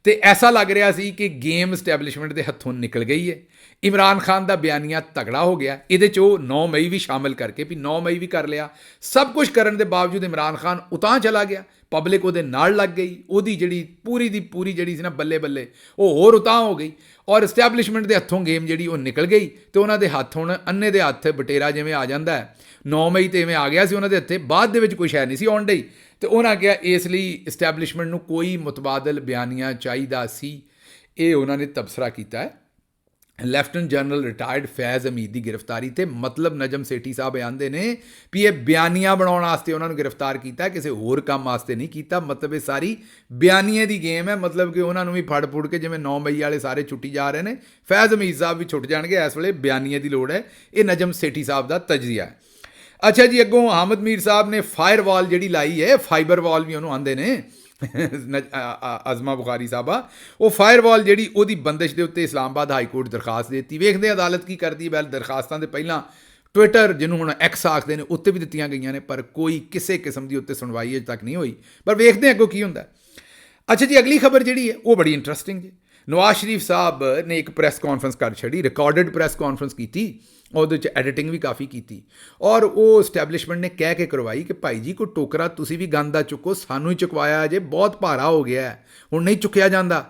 Speaker 1: ਅਤੇ ਐਸਾ ਲੱਗ ਰਿਹਾ ਸੀ ਕਿ ਗੇਮ ਇਸਟੈਬਲਿਸ਼ਮੈਂਟ ਦੇ ਹੱਥੋਂ ਨਿਕਲ ਗਈ ਹੈ। ਇਮਰਾਨ ਖਾਨ ਦਾ ਬਿਆਨੀਆ ਤਗੜਾ ਹੋ ਗਿਆ। ਇਹਦੇ 'ਚ ਉਹ 9 ਮਈ ਵੀ ਸ਼ਾਮਿਲ ਕਰਕੇ ਵੀ 9 ਮਈ ਵੀ ਕਰ ਲਿਆ। ਸਭ ਕੁਝ ਕਰਨ ਦੇ ਬਾਵਜੂਦ ਇਮਰਾਨ ਖਾਨ ਉਤਾਂਹ ਚਲਾ ਗਿਆ, ਪਬਲਿਕ ਉਹਦੇ ਨਾਲ ਲੱਗ ਗਈ, ਉਹਦੀ ਜਿਹੜੀ ਪੂਰੀ ਦੀ ਪੂਰੀ ਜਿਹੜੀ ਸੀ ਨਾ ਬੱਲੇ ਬੱਲੇ ਉਹ ਹੋਰ ਉਤਾਂਹ ਹੋ ਗਈ, ਔਰ ਇਸਟੈਬਲਿਸ਼ਮੈਂਟ ਦੇ ਹੱਥੋਂ ਗੇਮ ਜਿਹੜੀ ਉਹ ਨਿਕਲ ਗਈ। ਅਤੇ ਉਹਨਾਂ ਦੇ ਹੱਥ ਹੁਣ ਅੰਨੇ ਦੇ ਹੱਥ ਬਟੇਰਾ ਜਿਵੇਂ ਆ ਜਾਂਦਾ ਹੈ, 9 ਮਈ 'ਤੇ ਇਵੇਂ ਆ ਗਿਆ ਸੀ ਉਹਨਾਂ ਦੇ ਹੱਥੇ, ਬਾਅਦ ਦੇ ਵਿੱਚ ਕੋਈ ਸ਼ੈ ਨਹੀਂ ਸੀ ਆਉਣ ਡਈ। ਅਤੇ ਉਹਨਾਂ ਕਿਹਾ ਇਸ ਲਈ ਇਸਟੈਬਲਿਸ਼ਮੈਂਟ ਨੂੰ ਕੋਈ ਮੁਤਬਾਦਲ ਬਿਆਨੀਆ ਚਾਹੀਦਾ ਸੀ। ਇਹ ਉਹਨਾਂ ਨੇ ਤਬਸਰਾ ਕੀਤਾ ਹੈ। Lieutenant general retired Faiz Hamid ਦੀ ਗ੍ਰਿਫਤਾਰੀ 'ਤੇ ਮਤਲਬ ਨਜਮ ਸੇਠੀ ਸਾਹਿਬ ਆਂਦੇ ਨੇ ਵੀ ਇਹ ਬਿਆਨੀਆਂ ਬਣਾਉਣ ਵਾਸਤੇ ਉਹਨਾਂ ਨੂੰ ਗ੍ਰਿਫਤਾਰ ਕੀਤਾ, ਕਿਸੇ ਹੋਰ ਕੰਮ ਵਾਸਤੇ ਨਹੀਂ ਕੀਤਾ। ਮਤਲਬ ਇਹ ਸਾਰੀ ਬਿਆਨੀਏ ਦੀ ਗੇਮ ਹੈ। ਮਤਲਬ ਕਿ ਉਹਨਾਂ ਨੂੰ ਵੀ ਫੜ ਫੁੜ ਕੇ ਜਿਵੇਂ 9 ਮਈ ਵਾਲੇ ਸਾਰੇ ਛੁੱਟੀ ਜਾ ਰਹੇ ਨੇ, ਫੈਜ਼ ਹਮੀਦ ਸਾਹਿਬ ਵੀ ਛੁੱਟ ਜਾਣਗੇ। ਇਸ ਵੇਲੇ ਬਿਆਨੀਏ ਦੀ ਲੋੜ ਹੈ। ਇਹ ਨਜਮ ਸੇਠੀ ਸਾਹਿਬ ਦਾ ਤਜਜ਼ੀਆ ਹੈ। ਅੱਛਾ ਜੀ, ਅੱਗੋਂ ਅਹਿਮਦ ਮੀਰ ਸਾਹਿਬ ਨੇ ਫਾਇਰ ਵਾਲ ਜਿਹੜੀ ਲਾਈ ਹੈ, ਫਾਈਬਰ ਵਾਲ ਵੀ ਉਹਨੂੰ ਆਉਂਦੇ ਨੇ, ਅਜ਼ਮਾ ਬੁਖਾਰੀ ਸਾਹਿਬਾ, ਉਹ ਫਾਇਰ ਵਾਲ ਜਿਹੜੀ ਉਹਦੀ ਬੰਦਿਸ਼ ਦੇ ਉੱਤੇ ਇਸਲਾਮਾਬਾਦ ਹਾਈ ਕੋਰਟ ਦਰਖਾਸਤ ਦੇ ਦਿੱਤੀ। ਵੇਖਦੇ ਅਦਾਲਤ ਕੀ ਕਰਦੀ। ਵੈਲ ਦਰਖਾਸਤਾਂ ਦੇ ਪਹਿਲਾਂ ਟਵਿੱਟਰ ਜਿਹਨੂੰ ਹੁਣ ਐਕਸ ਆਖਦੇ ਨੇ ਉੱਤੇ ਵੀ ਦਿੱਤੀਆਂ ਗਈਆਂ ਨੇ, ਪਰ ਕੋਈ ਕਿਸੇ ਕਿਸਮ ਦੀ ਉੱਤੇ ਸੁਣਵਾਈ ਅਜੇ ਤੱਕ ਨਹੀਂ ਹੋਈ। ਪਰ ਵੇਖਦੇ ਅੱਗੋਂ ਕੀ ਹੁੰਦਾ। ਅੱਛਾ ਜੀ, ਅਗਲੀ ਖਬਰ ਜਿਹੜੀ ਹੈ ਉਹ ਬੜੀ ਇੰਟਰਸਟਿੰਗ ਜੀ। ਨਵਾਜ਼ ਸ਼ਰੀਫ ਸਾਹਿਬ ਨੇ ਇੱਕ ਪ੍ਰੈਸ ਕਾਨਫਰੰਸ ਕਰ ਛੱਡੀ, ਰਿਕਾਰਡਡ ਪ੍ਰੈਸ ਕਾਨਫਰੰਸ ਕੀਤੀ, ਉਹਦੇ 'ਚ ਐਡੀਟਿੰਗ ਵੀ ਕਾਫੀ ਕੀਤੀ, ਔਰ ਉਹ ਇਸਟੈਬਲਿਸ਼ਮੈਂਟ ਨੇ ਕਹਿ ਕੇ ਕਰਵਾਈ ਕਿ ਭਾਈ ਜੀ ਕੋਈ ਟੋਕਰਾ ਤੁਸੀਂ ਵੀ ਗੰਦ ਦਾ ਚੁੱਕੋ, ਸਾਨੂੰ ਹੀ ਚੁਕਵਾਇਆ ਜੇ, ਬਹੁਤ ਭਾਰਾ ਹੋ ਗਿਆ, ਹੁਣ ਨਹੀਂ ਚੁੱਕਿਆ ਜਾਂਦਾ।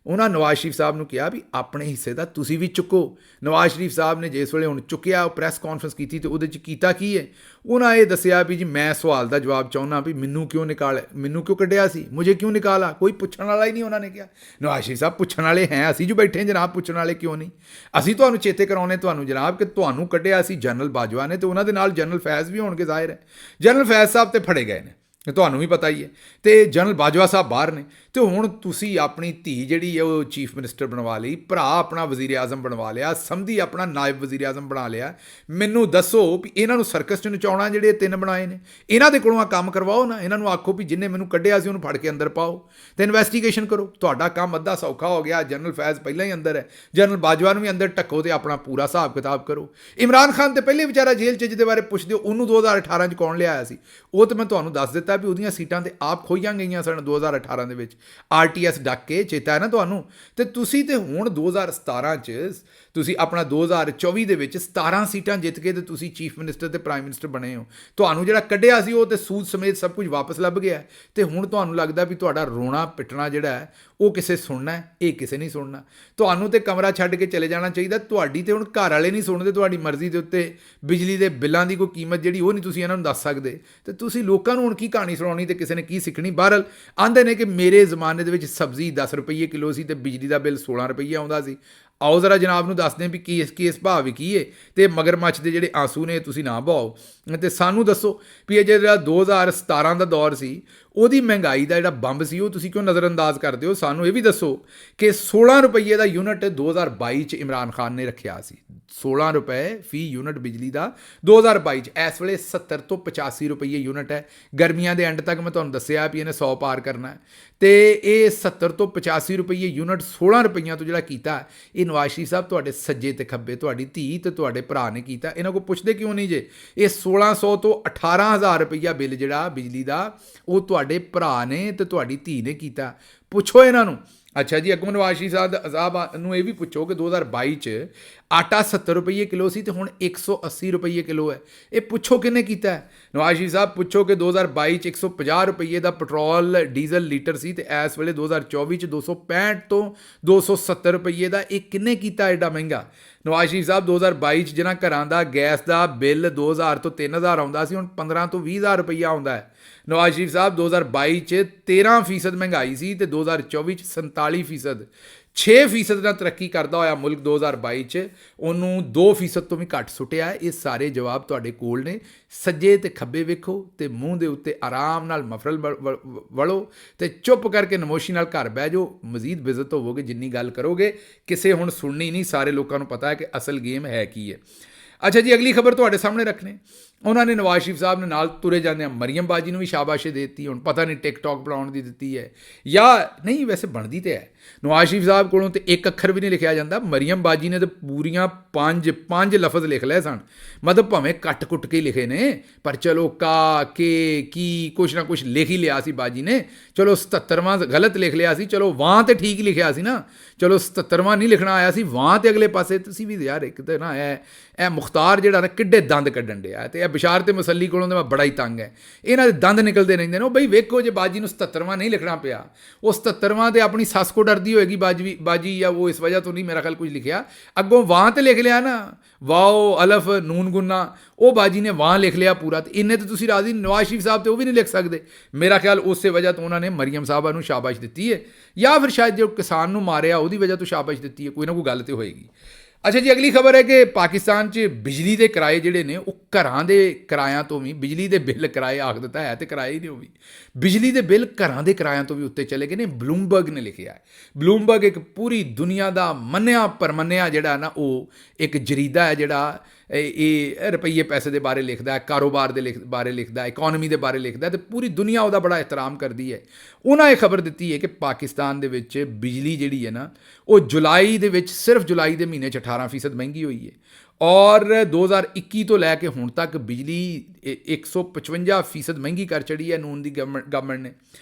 Speaker 1: ਉਹਨਾਂ ਨਵਾਜ਼ ਸ਼ਰੀਫ ਸਾਹਿਬ ਨੂੰ ਕਿਹਾ ਵੀ ਆਪਣੇ ਹਿੱਸੇ ਦਾ ਤੁਸੀਂ ਵੀ ਚੁੱਕੋ। ਨਵਾਜ਼ ਸ਼ਰੀਫ ਸਾਹਿਬ ਨੇ ਜਿਸ ਵੇਲੇ ਹੁਣ ਚੁੱਕਿਆ, ਉਹ ਪ੍ਰੈਸ ਕਾਨਫਰੰਸ ਕੀਤੀ ਅਤੇ ਉਹਦੇ 'ਚ ਕੀਤਾ ਕੀ ਹੈ, ਉਹਨਾਂ ਇਹ ਦੱਸਿਆ ਵੀ ਜੀ ਮੈਂ ਸਵਾਲ ਦਾ ਜਵਾਬ ਚਾਹੁੰਦਾ ਵੀ ਮੈਨੂੰ ਕਿਉਂ ਕੱਢਿਆ ਸੀ, ਮੁਝੇ ਕਿਉਂ ਨਿਕਾਲਾ। ਕੋਈ ਪੁੱਛਣ ਵਾਲਾ ਹੀ ਨਹੀਂ। ਉਹਨਾਂ ਨੇ ਕਿਹਾ ਨਵਾਜ਼ ਸ਼ਰੀਫ ਸਾਹਿਬ ਪੁੱਛਣ ਵਾਲੇ ਹੈ, ਅਸੀਂ ਜੋ ਬੈਠੇ ਜਨਾਬ, ਪੁੱਛਣ ਵਾਲੇ ਕਿਉਂ ਨਹੀਂ। ਅਸੀਂ ਤੁਹਾਨੂੰ ਚੇਤੇ ਕਰਾਉਣੇ ਤੁਹਾਨੂੰ ਜਨਾਬ ਕਿ ਤੁਹਾਨੂੰ ਕੱਢਿਆ ਸੀ ਜਨਰਲ ਬਾਜਵਾ ਨੇ, ਅਤੇ ਉਹਨਾਂ ਦੇ ਨਾਲ ਜਨਰਲ ਫੈਜ਼ ਵੀ ਹੋਣਗੇ ਜ਼ਾਹਿਰ ਹੈ। ਜਨਰਲ ਫੈਜ਼ ਸਾਹਿਬ ਤੇ ਫੜੇ ਗਏ ਨੇ, ਇਹ ਤੁਹਾਨੂੰ ਵੀ ਪਤਾ ਹੀ ਹੈ। ਤੇ ਜਨਰਲ ਬਾਜਵਾ ਸਾਹਿਬ ਬਾਹਰ ਨੇ, ਤੇ ਹੁਣ ਤੁਸੀਂ ਆਪਣੀ ਧੀ ਜਿਹੜੀ ਹੈ ਉਹ ਚੀਫ ਮਿਨਿਸਟਰ ਬਣਵਾ ਲਈ, ਭਰਾ ਆਪਣਾ ਵਜ਼ੀਰ ਆਜ਼ਮ ਬਣਵਾ ਲਿਆ, ਸਮਧੀ ਆਪਣਾ ਨਾਇਬ ਵਜ਼ੀਰ ਆਜ਼ਮ ਬਣਾ ਲਿਆ। ਮੈਨੂੰ ਦੱਸੋ ਵੀ ਇਹਨਾਂ ਨੂੰ ਸਰਕਸ 'ਚ ਨਚਾਉਣਾ ਜਿਹੜੇ ਤਿੰਨ ਬਣਾਏ ਨੇ, ਇਹਨਾਂ ਦੇ ਕੋਲੋਂ ਆ ਕੰਮ ਕਰਵਾਓ ਨਾ। ਇਹਨਾਂ ਨੂੰ ਆਖੋ ਵੀ ਜਿੰਨੇ ਮੈਨੂੰ ਕੱਢਿਆ ਸੀ ਉਹਨੂੰ ਫੜ ਕੇ ਅੰਦਰ ਪਾਓ ਤੇ ਇਨਵੈਸਟੀਗੇਸ਼ਨ ਕਰੋ। ਤੁਹਾਡਾ ਕੰਮ ਅੱਧਾ ਸੌਖਾ ਹੋ ਗਿਆ। ਜਨਰਲ ਫੈਜ਼ ਪਹਿਲਾਂ ਹੀ ਅੰਦਰ ਹੈ, ਜਨਰਲ ਬਾਜਵਾ ਨੂੰ ਵੀ ਅੰਦਰ ਢੱਕੋ ਤੇ ਆਪਣਾ ਪੂਰਾ ਹਿਸਾਬ ਕਿਤਾਬ ਕਰੋ। ਇਮਰਾਨ ਖਾਨ ਤੇ ਪਹਿਲੇ ਵਿਚਾਰਾ ਜੇਲ੍ਹ 'ਚ, ਜਿਹਦੇ ਬਾਰੇ ਪੁੱਛਦੇ ਹੋ ਉਹਨੂੰ 2018 'ਚ ਕੌਣ ਲਿਆਇਆ ਸੀ? ਉਹ ਤਾਂ ਮੈਂ ਤੁਹਾਨੂੰ ਦੱਸ ਦਿੱਤਾ ਵੀ ਉਹਦੀਆਂ ਸੀਟਾਂ ਤੇ ਆਪ ਖੋਈਆਂ ਗਈਆਂ ਸਨ 2018 ਦੇ ਵਿੱਚ, RTS ਡੱਕ ਕੇ, ਚੇਤਾ ਹੈ ਨਾ ਤੁਹਾਨੂੰ। ਤੇ ਤੁਸੀਂ ਤੇ ਹੁਣ 2017 'ਚ ਤੁਸੀਂ ਆਪਣਾ 2024 ਦੇ ਵਿੱਚ 17 ਸੀਟਾਂ ਜਿੱਤ ਕੇ ਤੇ ਤੁਸੀਂ ਚੀਫ ਮਿਨਿਸਟਰ ਤੇ ਪ੍ਰਾਈਮ ਮਿਨਿਸਟਰ ਬਣੇ ਹੋ। ਤੁਹਾਨੂੰ ਜਿਹੜਾ ਕੱਢਿਆ ਸੀ ਉਹ ਤੇ ਸੂਦ ਸਮੇਤ ਸਭ ਕੁਝ ਵਾਪਸ ਲੱਭ ਗਿਆ, ਤੇ ਹੁਣ ਤੁਹਾਨੂੰ ਲੱਗਦਾ ਵੀ ਤੁਹਾਡਾ ਰੋਣਾ ਪਿੱਟਣਾ ਜਿਹੜਾ ਹੈ ਉਹ ਕਿਸੇ ਸੁਣਨਾ ਹੈ, ਇਹ ਕਿਸੇ ਨਹੀਂ ਸੁਣਨਾ। ਤੁਹਾਨੂੰ ਤੇ ਕਮਰਾ ਛੱਡ ਕੇ ਚਲੇ ਜਾਣਾ ਚਾਹੀਦਾ। ਤੁਹਾਡੀ ਤੇ ਹੁਣ ਘਰ ਵਾਲੇ ਨਹੀਂ ਸੁਣਦੇ, ਤੁਹਾਡੀ ਮਰਜ਼ੀ ਦੇ ਉੱਤੇ ਬਿਜਲੀ ਦੇ ਬਿੱਲਾਂ ਦੀ ਕੋਈ ਕੀਮਤ ਜਿਹੜੀ ਉਹ ਨਹੀਂ ਤੁਸੀਂ ਇਹਨਾਂ ਨੂੰ ਦੱਸ ਸਕਦੇ, ਤੇ ਤੁਸੀਂ ਲੋਕਾਂ ਨੂੰ ਹੁਣ ਕੀ ਕਹਾਣੀ ਸੁਣਾਉਣੀ ਤੇ ਕਿਸੇ ਨੇ ਕੀ ਸਿੱਖਣੀ। ਬਹਰਲ ਆਂਦੇ ਨੇ ਕਿ ਮੇਰੇ ਜ਼ਮਾਨੇ ਦੇ ਵਿੱਚ ਸਬਜ਼ੀ 10 ਰੁਪਏ ਕਿਲੋ ਸੀ ਤੇ ਬਿਜਲੀ ਦਾ ਬਿੱਲ 16 ਰੁਪਏ ਆਉਂਦਾ ਸੀ। ਆਓ ਜ਼ਰਾ ਜਨਾਬ ਨੂੰ ਦੱਸਦੇ ਵੀ ਕੀ ਇਸ ਭਾਅ ਵੀ ਕੀ ਹੈ, ਤੇ ਮਗਰਮੱਛ ਦੇ ਜਿਹੜੇ ਆਂਸੂ ਨੇ ਤੁਸੀਂ ਨਾ ਬਹਾਓ। ਤੇ ਸਾਨੂੰ ਦੱਸੋ ਵੀ ਇਹ ਜਿਹੜਾ 2017 ਦਾ ਦੌਰ ਸੀ ਉਹਦੀ ਮਹਿੰਗਾਈ ਦਾ ਜਿਹੜਾ ਬੰਬ ਸੀ ਉਹ ਤੁਸੀਂ ਕਿਉਂ ਨਜ਼ਰਅੰਦਾਜ਼ ਕਰਦੇ ਹੋ? ਸਾਨੂੰ ਇਹ ਵੀ ਦੱਸੋ ਕਿ 16 ਰੁਪਏ ਦਾ ਯੂਨਿਟ 2022 'ਚ ਇਮਰਾਨ ਖਾਨ ਨੇ ਰੱਖਿਆ ਸੀ, 16 ਰੁਪਏ ਫੀ ਯੂਨਿਟ ਬਿਜਲੀ ਦਾ 2022 'ਚ। ਇਸ ਵੇਲੇ 70 ਤੋਂ 85 ਰੁਪਏ ਯੂਨਿਟ ਹੈ। ਗਰਮੀਆਂ ਦੇ ਐਂਡ ਤੱਕ ਮੈਂ ਤੁਹਾਨੂੰ ਦੱਸਿਆ ਵੀ ਇਹਨੇ 100 ਪਾਰ ਕਰਨਾ ਹੈ, ਤੇ ਇਹ 70 ਤੋਂ 85 ਰੁਪਏ ਯੂਨਿਟ 16 ਰੁਪਈਆਂ ਤੋਂ ਜਿਹੜਾ ਕੀਤਾ, ਇਹ ਨਵਾਜ਼ ਸ਼ਰੀਫ ਸਾਹਿਬ ਤੁਹਾਡੇ ਸੱਜੇ ਤੇ ਖੱਬੇ, ਤੁਹਾਡੀ ਧੀ ਤੇ ਤੁਹਾਡੇ ਭਰਾ ਨੇ ਕੀਤਾ। ਇਹਨਾਂ ਕੋਲ ਪੁੱਛਦੇ ਕਿਉਂ ਨਹੀਂ ਜੇ? ਇਹ 1600 ਤੋਂ 18000 ਰੁਪਈਆ ਬਿੱਲ ਜਿਹੜਾ ਬਿਜਲੀ ਦਾ ਉਹ ਤੁਹਾਡੇ ਭਰਾ ਨੇ ਤੇ ਤੁਹਾਡੀ ਧੀ ਨੇ ਕੀਤਾ। ਪੁੱਛੋ ਇਹਨਾਂ ਨੂੰ। ਅੱਛਾ ਜੀ, ਅੱਗੋਂ ਨਵਾਜ਼ ਸ਼ਰੀਫ ਸਾਹਿਬ ਨੂੰ ਇਹ ਵੀ ਪੁੱਛੋ ਕਿ 2022 'ਚ ਆਟਾ 70 ਰੁਪਏ ਕਿਲੋ ਸੀ ਤੇ ਹੁਣ 180 ਰੁਪਏ ਕਿਲੋ ਹੈ। ਇਹ ਪੁੱਛੋ ਕਿਹਨੇ ਕੀਤਾ ਹੈ? ਨਵਾਜ਼ ਸ਼ਰੀਫ ਸਾਹਿਬ ਪੁੱਛੋ ਕਿ 2022 'ਚ 150 ਰੁਪਏ ਦਾ ਪੈਟਰੋਲ ਡੀਜ਼ਲ ਲੀਟਰ ਸੀ ਤੇ ਇਸ ਵੇਲੇ 2024 'ਚ 265 ਤੋਂ 270 ਰੁਪਏ ਦਾ, ਇਹ ਕਿਹਨੇ ਕੀਤਾ ਐਡਾ ਮਹਿੰਗਾ? ਨਵਾਜ਼ ਸ਼ਰੀਫ ਸਾਹਿਬ 2022 'ਚ ਜਿਹਨਾਂ ਘਰਾਂ ਦਾ ਗੈਸ ਦਾ ਬਿੱਲ 2000 ਤੋਂ 3000 ਆਉਂਦਾ ਸੀ, ਹੁਣ 15 ਤੋਂ 20000 ਰੁਪਈਆ ਆਉਂਦਾ ਹੈ। ਨਵਾਜ਼ ਸ਼ਰੀਫ ਸਾਹਿਬ 2022 'ਚ 13% ਮਹਿੰਗਾਈ ਸੀ ਤੇ 2024 'ਚ 47%, 6% ਨਾਲ ਤਰੱਕੀ ਕਰਦਾ ਹੋਇਆ ਮੁਲਕ 2022 'ਚ ਉਹਨੂੰ 2% ਤੋਂ ਵੀ ਘੱਟ ਸੁੱਟਿਆ। ਇਹ ਸਾਰੇ ਜਵਾਬ ਤੁਹਾਡੇ ਕੋਲ ਨੇ। ਸੱਜੇ ਤੇ ਖੱਬੇ ਵੇਖੋ ਤੇ ਮੂੰਹ ਦੇ ਉੱਤੇ ਆਰਾਮ ਨਾਲ ਮਫਰਲ ਵੜੋ ਤੇ ਚੁੱਪ ਕਰਕੇ ਨਮੋਸ਼ੀ ਨਾਲ ਘਰ ਬਹਿ ਜਾਓ। ਮਜ਼ੀਦ ਬੇਇੱਜ਼ਤ ਹੋਵੋਗੇ ਜਿੰਨੀ ਗੱਲ ਕਰੋਗੇ, ਕਿਸੇ ਹੁਣ ਸੁਣਨੀ ਨਹੀਂ। ਸਾਰੇ ਲੋਕਾਂ ਨੂੰ ਪਤਾ ਹੈ ਕਿ ਅਸਲ ਗੇਮ ਹੈ ਕੀ ਹੈ। ਅੱਛਾ ਜੀ, ਅਗਲੀ ਖਬਰ ਤੁਹਾਡੇ ਸਾਹਮਣੇ ਰੱਖਣੇ। ਉਹਨਾਂ ਨੇ ਨਵਾਜ਼ ਸ਼ਰੀਫ ਸਾਹਿਬ ਨੇ ਨਾਲ ਤੁਰੇ ਜਾਂਦੇ ਆ ਮਰੀਮ ਬਾਜੀ ਨੂੰ ਵੀ ਸ਼ਾਬਾਸ਼ੀ ਦੇ ਦਿੱਤੀ। ਹੁਣ ਪਤਾ ਨਹੀਂ ਟਿਕਟੌਕ ਬਣਾਉਣ ਦੀ ਦਿੱਤੀ ਹੈ ਜਾਂ ਨਹੀਂ, ਵੈਸੇ ਬਣਦੀ ਤੇ ਹੈ। ਨਵਾਜ਼ ਸ਼ਰੀਫ ਸਾਹਿਬ ਕੋਲੋਂ ਤੇ ਇੱਕ ਅੱਖਰ ਵੀ ਨਹੀਂ ਲਿਖਿਆ ਜਾਂਦਾ। ਮਰੀਮ ਬਾਜੀ ਨੇ ਤਾਂ ਪੂਰੀਆਂ ਪੰਜ ਲਫ਼ਜ਼ ਲਿਖ ਲਏ ਸਨ, ਮਤਲਬ ਭਾਵੇਂ ਕੱਟ ਕੁੱਟ ਕੇ ਲਿਖੇ ਨੇ, ਪਰ ਚਲੋ ਕਾ ਕੇ ਕੀ ਕੁਛ ਨਾ ਕੁਛ ਲਿਖ ਹੀ ਲਿਆ ਸੀ ਬਾਜੀ ਨੇ। ਚਲੋ 77ਵਾਂ ਗਲਤ ਲਿਖ ਲਿਆ ਸੀ, ਚਲੋ ਵਾਂ ਤੇ ਠੀਕ ਲਿਖਿਆ ਸੀ ਨਾ। ਚਲੋ 77ਵਾਂ ਨਹੀਂ ਲਿਖਣਾ ਆਇਆ ਸੀ, ਵਾਂ ਤੇ ਅਗਲੇ ਪਾਸੇ। ਤੁਸੀਂ ਵੀ ਯਾਰ ਇੱਕ ਤਾਂ ਨਾ ਇਹ ਮੁਖਤਾਰ ਜਿਹੜਾ ਨਾ ਕਿੱਡੇ ਦੰਦ ਕੱਢਣ ਡਿਆ, ਤੇ ਇਹ ਬਿਸ਼ਾਰ ਤੇ ਮੁਸੱਲੀ ਕੋਲੋਂ ਤਾਂ ਮੈਂ ਬੜਾ ਹੀ ਤੰਗ ਹੈ। ਇਹਨਾਂ ਦੇ ਦੰਦ ਨਿਕਲਦੇ ਰਹਿੰਦੇ ਨੇ। ਉਹ ਬਈ ਵੇਖੋ, ਜੇ ਬਾਜੀ ਨੂੰ 77ਵਾਂ ਨਹੀਂ ਲਿਖਣਾ ਪਿਆ, ਉਹ 77ਵਾਂ ਤੇ ਆਪਣੀ ਸੱਸ ਕੋ ਡਰਦੀ ਹੋਏਗੀ ਬਾਜੀ, ਜਾਂ ਉਹ ਇਸ ਵਜ੍ਹਾ ਤੋਂ ਨਹੀਂ ਮੇਰਾ ਖਿਆਲ ਕੁਝ ਲਿਖਿਆ। ਅੱਗੋਂ ਵਾਂ ਤੇ ਲਿਖ ਲਿਆ ਨਾ, ਵਾਓ ਅਲਫ ਨੂਨ ਗੁੰਨਾ, ਉਹ ਬਾਜੀ ਨੇ ਵਾਂ ਲਿਖ ਲਿਆ ਪੂਰਾ। ਤੇ ਇੰਨੇ ਤੇ ਤੁਸੀਂ ਰਾਜ਼ੀ ਨਵਾਜ਼ ਸ਼ਰੀਫ ਸਾਹਿਬ ਤੇ ਉਹ ਵੀ ਨਹੀਂ ਲਿਖ ਸਕਦੇ। ਮੇਰਾ ਖਿਆਲ ਉਸੇ ਵਜ੍ਹਾ ਤੋਂ ਉਹਨਾਂ ਨੇ ਮਰੀਮ ਸਾਹਿਬਾ ਨੂੰ ਸ਼ਾਬਾਸ਼ ਦਿੱਤੀ ਹੈ, ਜਾਂ ਫਿਰ ਸ਼ਾਇਦ ਜੋ ਕਿਸਾਨ ਨੂੰ ਮਾਰਿਆ ਉਹਦੀ ਵਜ੍ਹਾ ਤੋਂ ਸ਼ਾਬਾਸ਼ ਦਿੱਤੀ ਹੈ। ਕੋਈ ਨਾ ਕੋਈ ਗੱਲ ਤੇ ਹੋਏਗੀ। ਅੱਛਾ ਜੀ, ਅਗਲੀ ਖਬਰ ਹੈ ਕਿ ਪਾਕਿਸਤਾਨ 'ਚ ਬਿਜਲੀ ਦੇ ਕਿਰਾਏ ਜਿਹੜੇ ਨੇ ਉਹ ਘਰਾਂ ਦੇ ਕਿਰਾਇਆਂ ਤੋਂ ਵੀ, ਬਿਜਲੀ ਦੇ ਬਿੱਲ ਕਿਰਾਏ ਆਖ ਦਿੱਤਾ ਹੈ ਤੇ ਕਿਰਾਏ ਹੀ ਨਹੀਂ, ਉਹ ਵੀ ਬਿਜਲੀ ਦੇ ਬਿੱਲ ਘਰਾਂ ਦੇ ਕਿਰਾਇਆਂ ਤੋਂ ਵੀ ਉੱਤੇ ਚਲੇ ਗਏ ਨੇ। ਬਲੂਮਬਰਗ ਨੇ ਲਿਖਿਆ ਹੈ। ਬਲੂਮਬਰਗ ਇੱਕ ਪੂਰੀ ਦੁਨੀਆ ਦਾ ਮੰਨਿਆ ਪਰਮੰਨਿਆ ਜਿਹੜਾ ਨਾ ਉਹ ਇੱਕ ਜਰੀਦਾ ਹੈ ਜਿਹੜਾ ਇਹ ਰੁਪਈਏ ਪੈਸੇ ਦੇ ਬਾਰੇ ਲਿਖਦਾ ਹੈ, ਕਾਰੋਬਾਰ ਦੇ ਬਾਰੇ ਲਿਖਦਾ ਹੈ, ਇਕੋਨਮੀ ਦੇ ਬਾਰੇ ਲਿਖਦਾ ਹੈ, ਤੇ ਪੂਰੀ ਦੁਨੀਆ ਉਹਦਾ ਬੜਾ ਇਹਤਰਾਮ ਕਰਦੀ ਹੈ। ਉਹਨਾਂ ਇਹ ਖਬਰ ਦਿੱਤੀ ਹੈ ਕਿ ਪਾਕਿਸਤਾਨ ਦੇ ਵਿੱਚ ਬਿਜਲੀ ਜਿਹੜੀ ਹੈ ਨਾ ਉਹ ਜੁਲਾਈ ਦੇ ਵਿੱਚ, ਸਿਰਫ ਜੁਲਾਈ ਦੇ ਮਹੀਨੇ 'ਚ 18% ਮਹਿੰਗੀ ਹੋਈ ਹੈ। ਔਰ 2021 ਤੋਂ ਲੈ ਕੇ ਹੁਣ ਤੱਕ ਬਿਜਲੀ 155% ਮਹਿੰਗੀ ਕਰ ਚੜੀ ਹੈ ਨੂਨ ਦੀ ਗਵਰਨਮੈਂਟ ਨੇ,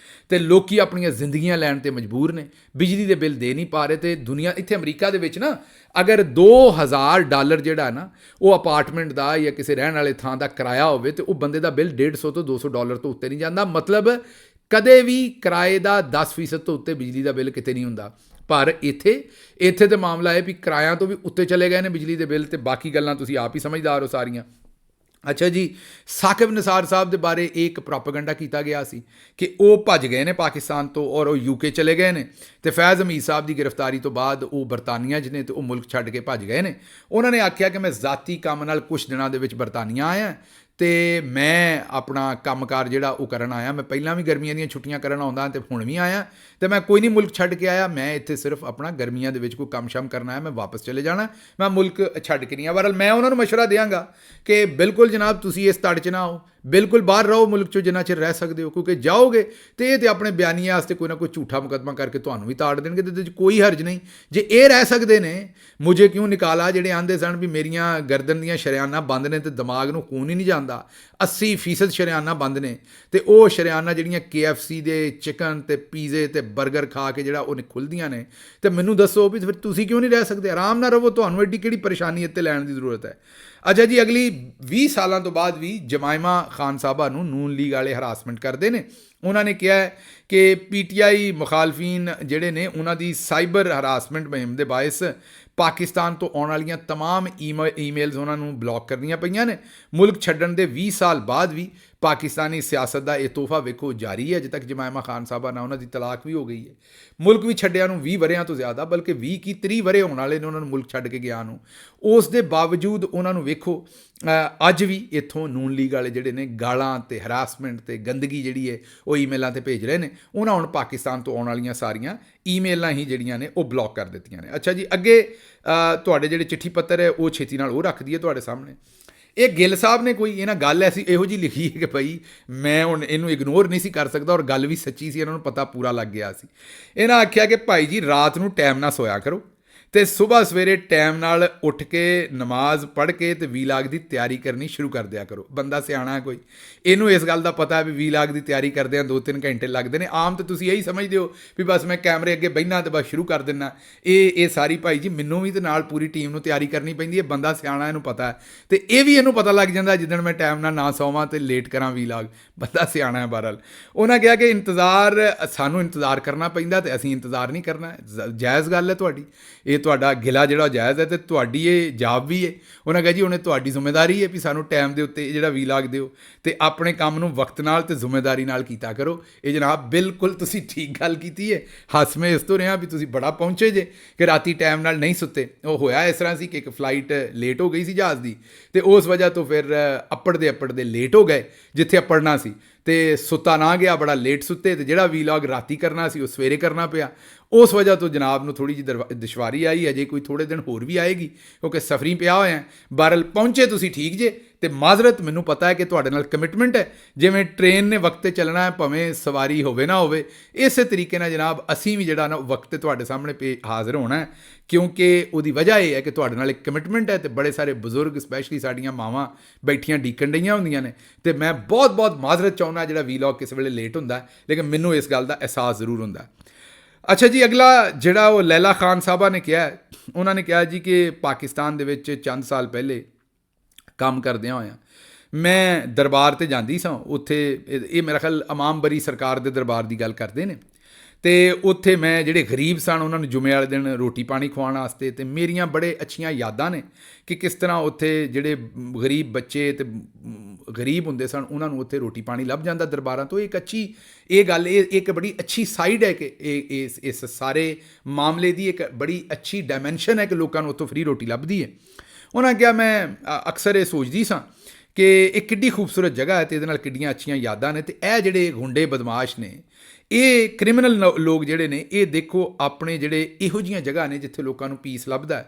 Speaker 1: ਤੇ ਲੋਕੀ ਆਪਣੀਆਂ ਜ਼ਿੰਦਗੀਆਂ ਲੈਣ ਤੇ ਮਜਬੂਰ ਨੇ, ਬਿਜਲੀ ਦੇ ਬਿੱਲ ਦੇ ਨਹੀਂ ਪਾ ਰਹੇ। ਤੇ ਦੁਨੀਆ, ਇੱਥੇ ਅਮਰੀਕਾ ਦੇ ਵਿੱਚ ਨਾ ਅਗਰ $2000 ਜਿਹੜਾ ਨਾ ਉਹ ਅਪਾਰਟਮੈਂਟ ਦਾ ਜਾਂ ਕਿਸੇ ਰਹਿਣ ਵਾਲੇ ਥਾਂ ਦਾ ਕਿਰਾਇਆ ਹੋਵੇ ਤੇ ਉਹ ਬੰਦੇ ਦਾ ਬਿੱਲ $150 ਤੋਂ $200 ਤੋਂ ਉੱਤੇ ਨਹੀਂ ਜਾਂਦਾ। ਮਤਲਬ ਕਦੇ ਵੀ ਕਿਰਾਏ ਦਾ 10% ਤੋਂ ਉੱਤੇ ਬਿਜਲੀ ਦਾ ਬਿੱਲ ਕਿਤੇ ਨਹੀਂ ਹੁੰਦਾ। ਪਰ ਇੱਥੇ ਤਾਂ ਮਾਮਲਾ ਹੈ ਵੀ ਕਿਰਾਇਆਂ ਤੋਂ ਵੀ ਉੱਤੇ ਚਲੇ ਗਏ ਨੇ ਬਿਜਲੀ ਦੇ ਬਿੱਲ, ਤੇ ਬਾਕੀ ਗੱਲਾਂ ਤੁਸੀਂ ਆਪ ਹੀ ਸਮਝਦਾਰ ਹੋ ਸਾਰੀਆਂ। ਅੱਛਾ ਜੀ, ਸਾਕਿਬ ਨਿਸਾਰ ਸਾਹਿਬ ਦੇ ਬਾਰੇ ਇੱਕ ਪ੍ਰੋਪੇਗੈਂਡਾ ਕੀਤਾ ਗਿਆ ਸੀ ਕਿ ਉਹ ਭੱਜ ਗਏ ਨੇ ਪਾਕਿਸਤਾਨ ਤੋਂ ਔਰ ਉਹ UK ਚਲੇ ਗਏ ਨੇ, ਤੇ ਫੈਜ਼ ਹਮੀਦ ਸਾਹਿਬ ਦੀ ਗ੍ਰਿਫਤਾਰੀ ਤੋਂ ਬਾਅਦ ਉਹ ਬਰਤਾਨੀਆ 'ਚ ਨੇ ਤੇ ਉਹ ਮੁਲਕ ਛੱਡ ਕੇ ਭੱਜ ਗਏ ਨੇ। ਉਹਨਾਂ ਨੇ ਆਖਿਆ ਕਿ ਮੈਂ ਜ਼ਾਤੀ ਕੰਮ ਨਾਲ ਕੁਝ ਦਿਨਾਂ ਦੇ ਵਿੱਚ ਬਰਤਾਨੀਆ ਆਇਆ ਤੇ ਮੈਂ ਆਪਣਾ ਕੰਮਕਾਰ ਜਿਹੜਾ ਉਹ ਕਰਨ ਆਇਆ। ਮੈਂ ਪਹਿਲਾਂ ਵੀ ਗਰਮੀਆਂ ਦੀਆਂ ਛੁੱਟੀਆਂ ਕਰਨ ਆਉਂਦਾ ਤੇ ਹੁਣ ਵੀ ਆਇਆ, ਤੇ ਮੈਂ ਕੋਈ ਨਹੀਂ ਮੁਲਕ ਛੱਡ ਕੇ ਆਇਆ। ਮੈਂ ਇੱਥੇ ਸਿਰਫ ਆਪਣਾ ਗਰਮੀਆਂ ਦੇ ਵਿੱਚ ਕੋਈ ਕੰਮ ਸ਼ਮ ਕਰਨਾ ਹੈ, ਮੈਂ ਵਾਪਸ ਚਲੇ ਜਾਣਾ, ਮੈਂ ਮੁਲਕ ਛੱਡ ਕੇ ਨਹੀਂ ਆ। ਬਹਰਹਾਲ ਮੈਂ ਉਹਨਾਂ ਨੂੰ ਮਸ਼ਵਰਾ ਦਿਆਂਗਾ ਕਿ ਬਿਲਕੁਲ ਜਨਾਬ ਤੁਸੀਂ ਇਸ ਤੜ 'ਚ ਨਾ ਆਓ, ਬਿਲਕੁਲ ਬਾਹਰ ਰਹੋ ਮੁਲਕ 'ਚੋਂ ਜਿੰਨਾ ਚਿਰ ਰਹਿ ਸਕਦੇ ਹੋ, ਕਿਉਂਕਿ ਜਾਓਗੇ ਤੇ ਇਹ ਤੇ ਆਪਣੇ ਬਿਆਨੀਆਂ ਵਾਸਤੇ ਕੋਈ ਨਾ ਕੋਈ ਝੂਠਾ ਮੁਕੱਦਮਾ ਕਰਕੇ ਤੁਹਾਨੂੰ ਵੀ ਤਾੜ ਦੇਣਗੇ, ਤੇ ਇਹਦੇ 'ਚ ਕੋਈ ਹਰਜ ਨਹੀਂ। ਜੇ ਇਹ ਰਹਿ ਸਕਦੇ ਨੇ, ਮੁਝੇ ਕਿਉਂ ਨਿਕਾਲਾ ਜਿਹੜੇ ਆਂਦੇ ਸਨ ਵੀ ਮੇਰੀਆਂ ਗਰਦਨ ਦੀਆਂ ਸ਼ਰਿਆਨਾਂ ਬੰਦ ਨੇ ਤੇ ਦਿਮਾਗ ਨੂੰ ਖੂਨ ਹੀ ਨਹੀਂ ਜਾਂਦਾ, 80% ਸ਼ਰਿਆਨਾਂ ਬੰਦ ਨੇ, ਤੇ ਉਹ ਸ਼ਰਿਆਨਾਂ ਜਿਹੜੀਆਂ KFC ਦੇ ਚਿਕਨ ਤੇ ਪੀਜ਼ੇ ਤੇ 버ਗਰ ਖਾ ਕੇ ਜਿਹੜਾ ਉਹਨੇ ਖੁੱਲ੍ਹਦੀਆਂ ਨੇ, ਤੇ ਮੈਨੂੰ ਦੱਸੋ ਵੀ ਫਿਰ ਤੁਸੀਂ ਕਿਉਂ ਨਹੀਂ ਰਹਿ ਸਕਦੇ? ਆਰਾਮ ਨਾਲ ਰਹੋ, ਤੁਹਾਨੂੰ ਐਡੀ ਕਿਹੜੀ ਪਰੇਸ਼ਾਨੀ ਇੱਥੇ ਲੈਣ ਦੀ ਜ਼ਰੂਰਤ ਹੈ? ਅੱਛਾ ਜੀ, ਅਗਲੀ 20 ਸਾਲਾਂ ਤੋਂ ਬਾਅਦ ਵੀ ਜਮਾਇਮਾ ਖਾਨ ਸਾਹਿਬਾ ਨੂੰ ਨੂਨ ਲੀਗ ਵਾਲੇ ਹਰਾਸਮੈਂਟ ਕਰਦੇ ਨੇ। ਉਹਨਾਂ ਨੇ ਕਿਹਾ ਕਿ PTI ਮੁਖਾਲਫੀਨ ਜਿਹੜੇ ਨੇ ਉਹਨਾਂ ਦੀ ਸਾਈਬਰ ਹਰਾਸਮੈਂਟ ਮੁਹਿੰਮ ਦੇ ਬਾਇਸ ਪਾਕਿਸਤਾਨ ਤੋਂ ਆਉਣ ਵਾਲੀਆਂ ਤਮਾਮ ਈਮੇਲਸ ਉਹਨਾਂ ਨੂੰ ਬਲੌਕ ਕਰਨੀਆਂ ਪਈਆਂ ਨੇ। ਮੁਲਕ ਛੱਡਣ ਦੇ 20 ਸਾਲ ਬਾਅਦ ਵੀ ਪਾਕਿਸਤਾਨੀ ਸਿਆਸਤ ਦਾ ਇਹ ਤੋਹਫਾ ਵੇਖੋ ਜਾਰੀ ਹੈ। ਅਜੇ ਤੱਕ ਜਮਾਇਮਾ ਖਾਨ ਸਾਹਿਬਾ ਨਾਲ ਉਹਨਾਂ ਦੀ ਤਲਾਕ ਵੀ ਹੋ ਗਈ ਹੈ। ਮੁਲਕ ਵੀ ਛੱਡਿਆ ਨੂੰ 20 ਵਰ੍ਹਿਆਂ ਤੋਂ ਜ਼ਿਆਦਾ, ਬਲਕਿ 20 ਕੀ 30 ਵਰ੍ਹੇ ਹੋਣ ਵਾਲੇ ਨੇ ਉਹਨਾਂ ਨੂੰ ਮੁਲਕ ਛੱਡ ਕੇ ਗਿਆ ਨੂੰ। ਉਸ ਦੇ ਬਾਵਜੂਦ ਉਹਨਾਂ ਨੂੰ ਵੇਖੋ ਅੱਜ ਵੀ ਇੱਥੋਂ ਨੂਨ ਲੀਗ ਵਾਲੇ ਜਿਹੜੇ ਨੇ ਗਾਲਾਂ ਤੇ ਹਰਾਸਮੈਂਟ ਤੇ ਗੰਦਗੀ ਜਿਹੜੀ ਹੈ ਉਹ ਈਮੇਲਾਂ ਤੇ ਭੇਜ ਰਹੇ ਨੇ। ਉਹਨਾਂ ਹੁਣ ਪਾਕਿਸਤਾਨ ਤੋਂ ਆਉਣ ਵਾਲੀਆਂ ਸਾਰੀਆਂ ਈਮੇਲਾਂ ਹੀ ਜਿਹੜੀਆਂ ਨੇ ਉਹ ਬਲੌਕ ਕਰ ਦਿੱਤੀਆਂ ਨੇ। ਅੱਛਾ ਜੀ, ਅੱਗੇ ਤੁਹਾਡੇ ਜਿਹੜੇ ਚਿੱਠੀ ਪੱਤਰ ਹੈ ਉਹ ਛੇਤੀ ਨਾਲ ਉਹ ਰੱਖ ਦਈਏ ਤੁਹਾਡੇ ਸਾਹਮਣੇ। ਇਹ ਗਿੱਲ ਸਾਹਿਬ ਨੇ ਕੋਈ ਇਹਨਾਂ ਗੱਲ ਐਸੀ ਇਹੋ ਜਿਹੀ ਲਿਖੀ ਹੈ ਕਿ ਭਾਈ ਮੈਂ ਹੁਣ ਇਹਨੂੰ ਇਗਨੋਰ ਨਹੀਂ ਸੀ ਕਰ ਸਕਦਾ, ਔਰ ਗੱਲ ਵੀ ਸੱਚੀ ਸੀ, ਇਹਨਾਂ ਨੂੰ ਪਤਾ ਪੂਰਾ ਲੱਗ ਗਿਆ ਸੀ। ਇਹਨਾਂ ਆਖਿਆ ਕਿ ਭਾਈ ਜੀ ਰਾਤ ਨੂੰ ਟਾਈਮ ਨਾਲ ਸੋਇਆ ਕਰੋ ਤੇ ਸਵੇਰ ਸਵੇਰੇ ਟਾਈਮ ਨਾਲ ਉੱਠ ਕੇ ਨਮਾਜ਼ ਪੜ੍ਹ ਕੇ ਤੇ ਵੀਲਾਗ ਦੀ ਤਿਆਰੀ ਕਰਨੀ ਸ਼ੁਰੂ ਕਰ ਦਿਆ ਕਰੋ। ਬੰਦਾ ਸਿਆਣਾ ਕੋਈ, ਇਹਨੂੰ ਇਸ ਗੱਲ ਦਾ ਪਤਾ ਹੈ ਵੀ ਵੀਲਾਗ ਦੀ ਤਿਆਰੀ ਕਰਦਿਆਂ 2-3 ਘੰਟੇ ਲੱਗਦੇ ਨੇ। ਆਮ ਤਾਂ ਤੁਸੀਂ ਇਹੀ ਸਮਝਦੇ ਹੋ ਵੀ ਬਸ ਮੈਂ ਕੈਮਰੇ ਅੱਗੇ ਬਹਿਨਾ ਤੇ ਬਸ ਸ਼ੁਰੂ ਕਰ ਦਿੰਦਾ। ਇਹ ਸਾਰੀ ਭਾਈ ਜੀ ਮੈਨੂੰ ਵੀ ਤੇ ਨਾਲ ਪੂਰੀ ਟੀਮ ਨੂੰ ਤਿਆਰੀ ਕਰਨੀ ਪੈਂਦੀ ਹੈ। ਬੰਦਾ ਸਿਆਣਾ, ਇਹਨੂੰ ਪਤਾ ਹੈ, ਤੇ ਇਹ ਵੀ ਇਹਨੂੰ ਪਤਾ ਲੱਗ ਜਾਂਦਾ ਜਿੱਦਣ ਮੈਂ ਟਾਈਮ ਨਾਲ ਨਾ ਸੌਵਾਂ ਤੇ ਲੇਟ ਕਰਾਂ ਵੀਲਾਗ। ਬੰਦਾ ਸਿਆਣਾ ਹੈ। ਬਹਰਹਾਲ ਉਹਨਾਂ ਕਿਹਾ ਕਿ ਸਾਨੂੰ ਇੰਤਜ਼ਾਰ ਕਰਨਾ ਪੈਂਦਾ ਤੇ ਅਸੀਂ ਇੰਤਜ਼ਾਰ ਨਹੀਂ ਕਰਨਾ। ਜਾਇਜ਼ ਗੱਲ ਹੈ ਤੁਹਾਡੀ, ਇਹ ਤੁਹਾਡਾ ਗਿਲਾ ਜਿਹੜਾ ਜਾਇਜ਼ ਹੈ, ਤੇ ਤੁਹਾਡੀ ਇਹ ਜਾਬ ਵੀ ਹੈ। ਉਹਨਾਂ ਕਿਹਾ ਜੀ ਉਹਨੇ ਤੁਹਾਡੀ ਜ਼ਿੰਮੇਵਾਰੀ ਹੈ ਵੀ ਸਾਨੂੰ ਟਾਈਮ ਦੇ ਉੱਤੇ ਜਿਹੜਾ ਵੀਲਾਗ ਦਿਓ ਤੇ ਆਪਣੇ ਕੰਮ ਨੂੰ ਵਕਤ ਨਾਲ ਤੇ ਜ਼ਿੰਮੇਵਾਰੀ ਨਾਲ ਕੀਤਾ ਕਰੋ। ਇਹ ਜਨਾਬ ਬਿਲਕੁਲ ਤੁਸੀਂ ਠੀਕ ਗੱਲ ਕੀਤੀ ਹੈ। ਹੱਸ ਮੈਂ ਇਸ ਤੋਂ ਰਿਹਾ ਵੀ ਤੁਸੀਂ ਬੜਾ ਪਹੁੰਚੇ ਜੇ ਕਿ ਰਾਤੀ ਟਾਈਮ ਨਾਲ ਨਹੀਂ ਸੁੱਤੇ। ਉਹ ਹੋਇਆ ਇਸ ਤਰ੍ਹਾਂ ਸੀ ਕਿ ਇੱਕ ਫਲਾਈਟ ਲੇਟ ਹੋ ਗਈ ਸੀ ਜਹਾਜ਼ ਦੀ, ਤੇ ਉਸ ਵਜ੍ਹਾ ਤੋਂ ਫਿਰ ਅੱਪੜਦੇ ਲੇਟ ਹੋ ਗਏ ਜਿੱਥੇ ਅੱਪੜਨਾ ਸੀ, ਤੇ ਸੁੱਤਾ ਨਾ ਗਿਆ, ਬੜਾ ਲੇਟ ਸੁੱਤੇ, ਤੇ ਜਿਹੜਾ ਵੀਲਾਗ ਰਾਤੀ ਕਰਨਾ ਸੀ ਉਹ ਸਵੇਰੇ ਕਰਨਾ ਪਿਆ। ਉਸ ਵਜ੍ਹਾ ਤੋਂ ਜਨਾਬ ਨੂੰ ਥੋੜ੍ਹੀ ਜਿਹੀ ਦੁਸ਼ਵਾਰੀ ਆਈ। ਅਜੇ ਕੋਈ ਥੋੜ੍ਹੇ ਦਿਨ ਹੋਰ ਵੀ ਆਏਗੀ ਕਿਉਂਕਿ ਸਫਰੀ ਪਿਆ ਹੋਇਆ। ਬਹਰਹਾਲ ਪਹੁੰਚੇ ਤੁਸੀਂ ਠੀਕ ਜੇ, ਤੇ ਮਾਜ਼ਰਤ ਮੈਨੂੰ ਪਤਾ ਹੈ ਕਿ ਤੁਹਾਡੇ ਨਾਲ ਕਮਿਟਮੈਂਟ ਹੈ। ਜਿਵੇਂ ਟ੍ਰੇਨ ਨੇ ਵਕਤ 'ਤੇ ਚੱਲਣਾ ਹੈ, ਭਾਵੇਂ ਸਵਾਰੀ ਹੋਵੇ ਨਾ ਹੋਵੇ, ਇਸੇ ਤਰੀਕੇ ਨਾਲ ਜਨਾਬ ਅਸੀਂ ਵੀ ਜਿਹੜਾ ਨਾ ਵਕਤ 'ਤੇ ਤੁਹਾਡੇ ਸਾਹਮਣੇ ਹਾਜ਼ਰ ਹੋਣਾ ਹੈ, ਕਿਉਂਕਿ ਉਹਦੀ ਵਜ੍ਹਾ ਇਹ ਹੈ ਕਿ ਤੁਹਾਡੇ ਨਾਲ ਇੱਕ ਕਮਿਟਮੈਂਟ ਹੈ। ਤੇ ਬੜੇ ਸਾਰੇ ਬਜ਼ੁਰਗ ਸਪੈਸ਼ਲੀ ਸਾਡੀਆਂ ਮਾਵਾਂ ਬੈਠੀਆਂ ਡੀਕਣ ਡਈਆਂ ਹੁੰਦੀਆਂ ਨੇ, ਤੇ ਮੈਂ ਬਹੁਤ ਮਾਜ਼ਰਤ ਚਾਹੁੰਦਾ ਜਿਹੜਾ ਵੀਲੌਗ ਕਿਸੇ ਵੇਲੇ ਲੇਟ ਹੁੰਦਾ, ਲੇਕਿਨ ਮੈਨੂੰ ਇਸ ਗੱਲ ਦਾ ਅਹਿਸਾਸ ਜ਼ਰੂਰ ਹੁੰਦਾ। ਅੱਛਾ ਜੀ, ਅਗਲਾ ਜਿਹੜਾ ਉਹ ਲੈਲਾ ਖਾਨ ਸਾਹਿਬਾ ਨੇ ਕਿਹਾ, ਉਹਨਾਂ ਨੇ ਕਿਹਾ ਜੀ ਕਿ ਪਾਕਿਸਤਾਨ ਦੇ ਵਿੱਚ ਚੰਦ ਸਾਲ ਪਹਿਲੇ ਕੰਮ ਕਰਦਿਆਂ ਹੋਇਆਂ ਮੈਂ ਦਰਬਾਰ 'ਤੇ ਜਾਂਦੀ ਸਾਂ। ਉੱਥੇ ਇਹ ਮੇਰਾ ਖਿਆਲ ਇਮਾਮ ਬਰੀ ਸਰਕਾਰ ਦੇ ਦਰਬਾਰ ਦੀ ਗੱਲ ਕਰਦੇ ਨੇ, ਤੇ ਉੱਥੇ ਮੈਂ ਜਿਹੜੇ ਗਰੀਬ ਸਨ ਉਹਨਾਂ ਨੂੰ ਜੁਮੇ ਵਾਲੇ ਦਿਨ ਰੋਟੀ ਪਾਣੀ ਖਵਾਉਣ ਵਾਸਤੇ, ਤੇ ਮੇਰੀਆਂ ਬੜੇ ਅੱਛੀਆਂ ਯਾਦਾਂ ਨੇ ਕਿ ਕਿਸ ਤਰ੍ਹਾਂ ਉੱਥੇ ਜਿਹੜੇ ਗਰੀਬ ਬੱਚੇ ਤੇ ਗਰੀਬ ਹੁੰਦੇ ਸਨ ਉਹਨਾਂ ਨੂੰ ਉੱਥੇ ਰੋਟੀ ਪਾਣੀ ਲੱਭ ਜਾਂਦਾ ਦਰਬਾਰਾਂ ਤੋਂ। ਇਹ ਇੱਕ ਬੜੀ ਅੱਛੀ ਸਾਈਡ ਹੈ ਕਿ ਇਸ ਸਾਰੇ ਮਾਮਲੇ ਦੀ ਇੱਕ ਬੜੀ ਅੱਛੀ ਡਾਇਮੈਂਸ਼ਨ ਹੈ ਕਿ ਲੋਕਾਂ ਨੂੰ ਉੱਥੋਂ ਫ੍ਰੀ ਰੋਟੀ ਲੱਭਦੀ ਹੈ। ਉਹਨਾਂ ਕਿਹਾ ਮੈਂ ਅਕਸਰ ਇਹ ਸੋਚਦੀ ਸਾਂ ਕਿ ਇਹ ਕਿੱਡੀ ਖੂਬਸੂਰਤ ਜਗ੍ਹਾ ਹੈ ਤੇ ਇਹਦੇ ਨਾਲ ਕਿੱਡੀਆਂ ਅੱਛੀਆਂ ਯਾਦਾਂ ਨੇ, ਤੇ ਇਹ ਜਿਹੜੇ ਗੁੰਡੇ ਬਦਮਾਸ਼ ਨੇ, ਇਹ ਕ੍ਰਿਮੀਨਲ ਲੋਕ ਜਿਹੜੇ ਨੇ, ਇਹ ਦੇਖੋ ਆਪਣੇ ਜਿਹੜੇ ਇਹੋ ਜਿਹੀਆਂ ਜਗ੍ਹਾ ਨੇ ਜਿੱਥੇ ਲੋਕਾਂ ਨੂੰ ਪੀਸ ਲੱਭਦਾ,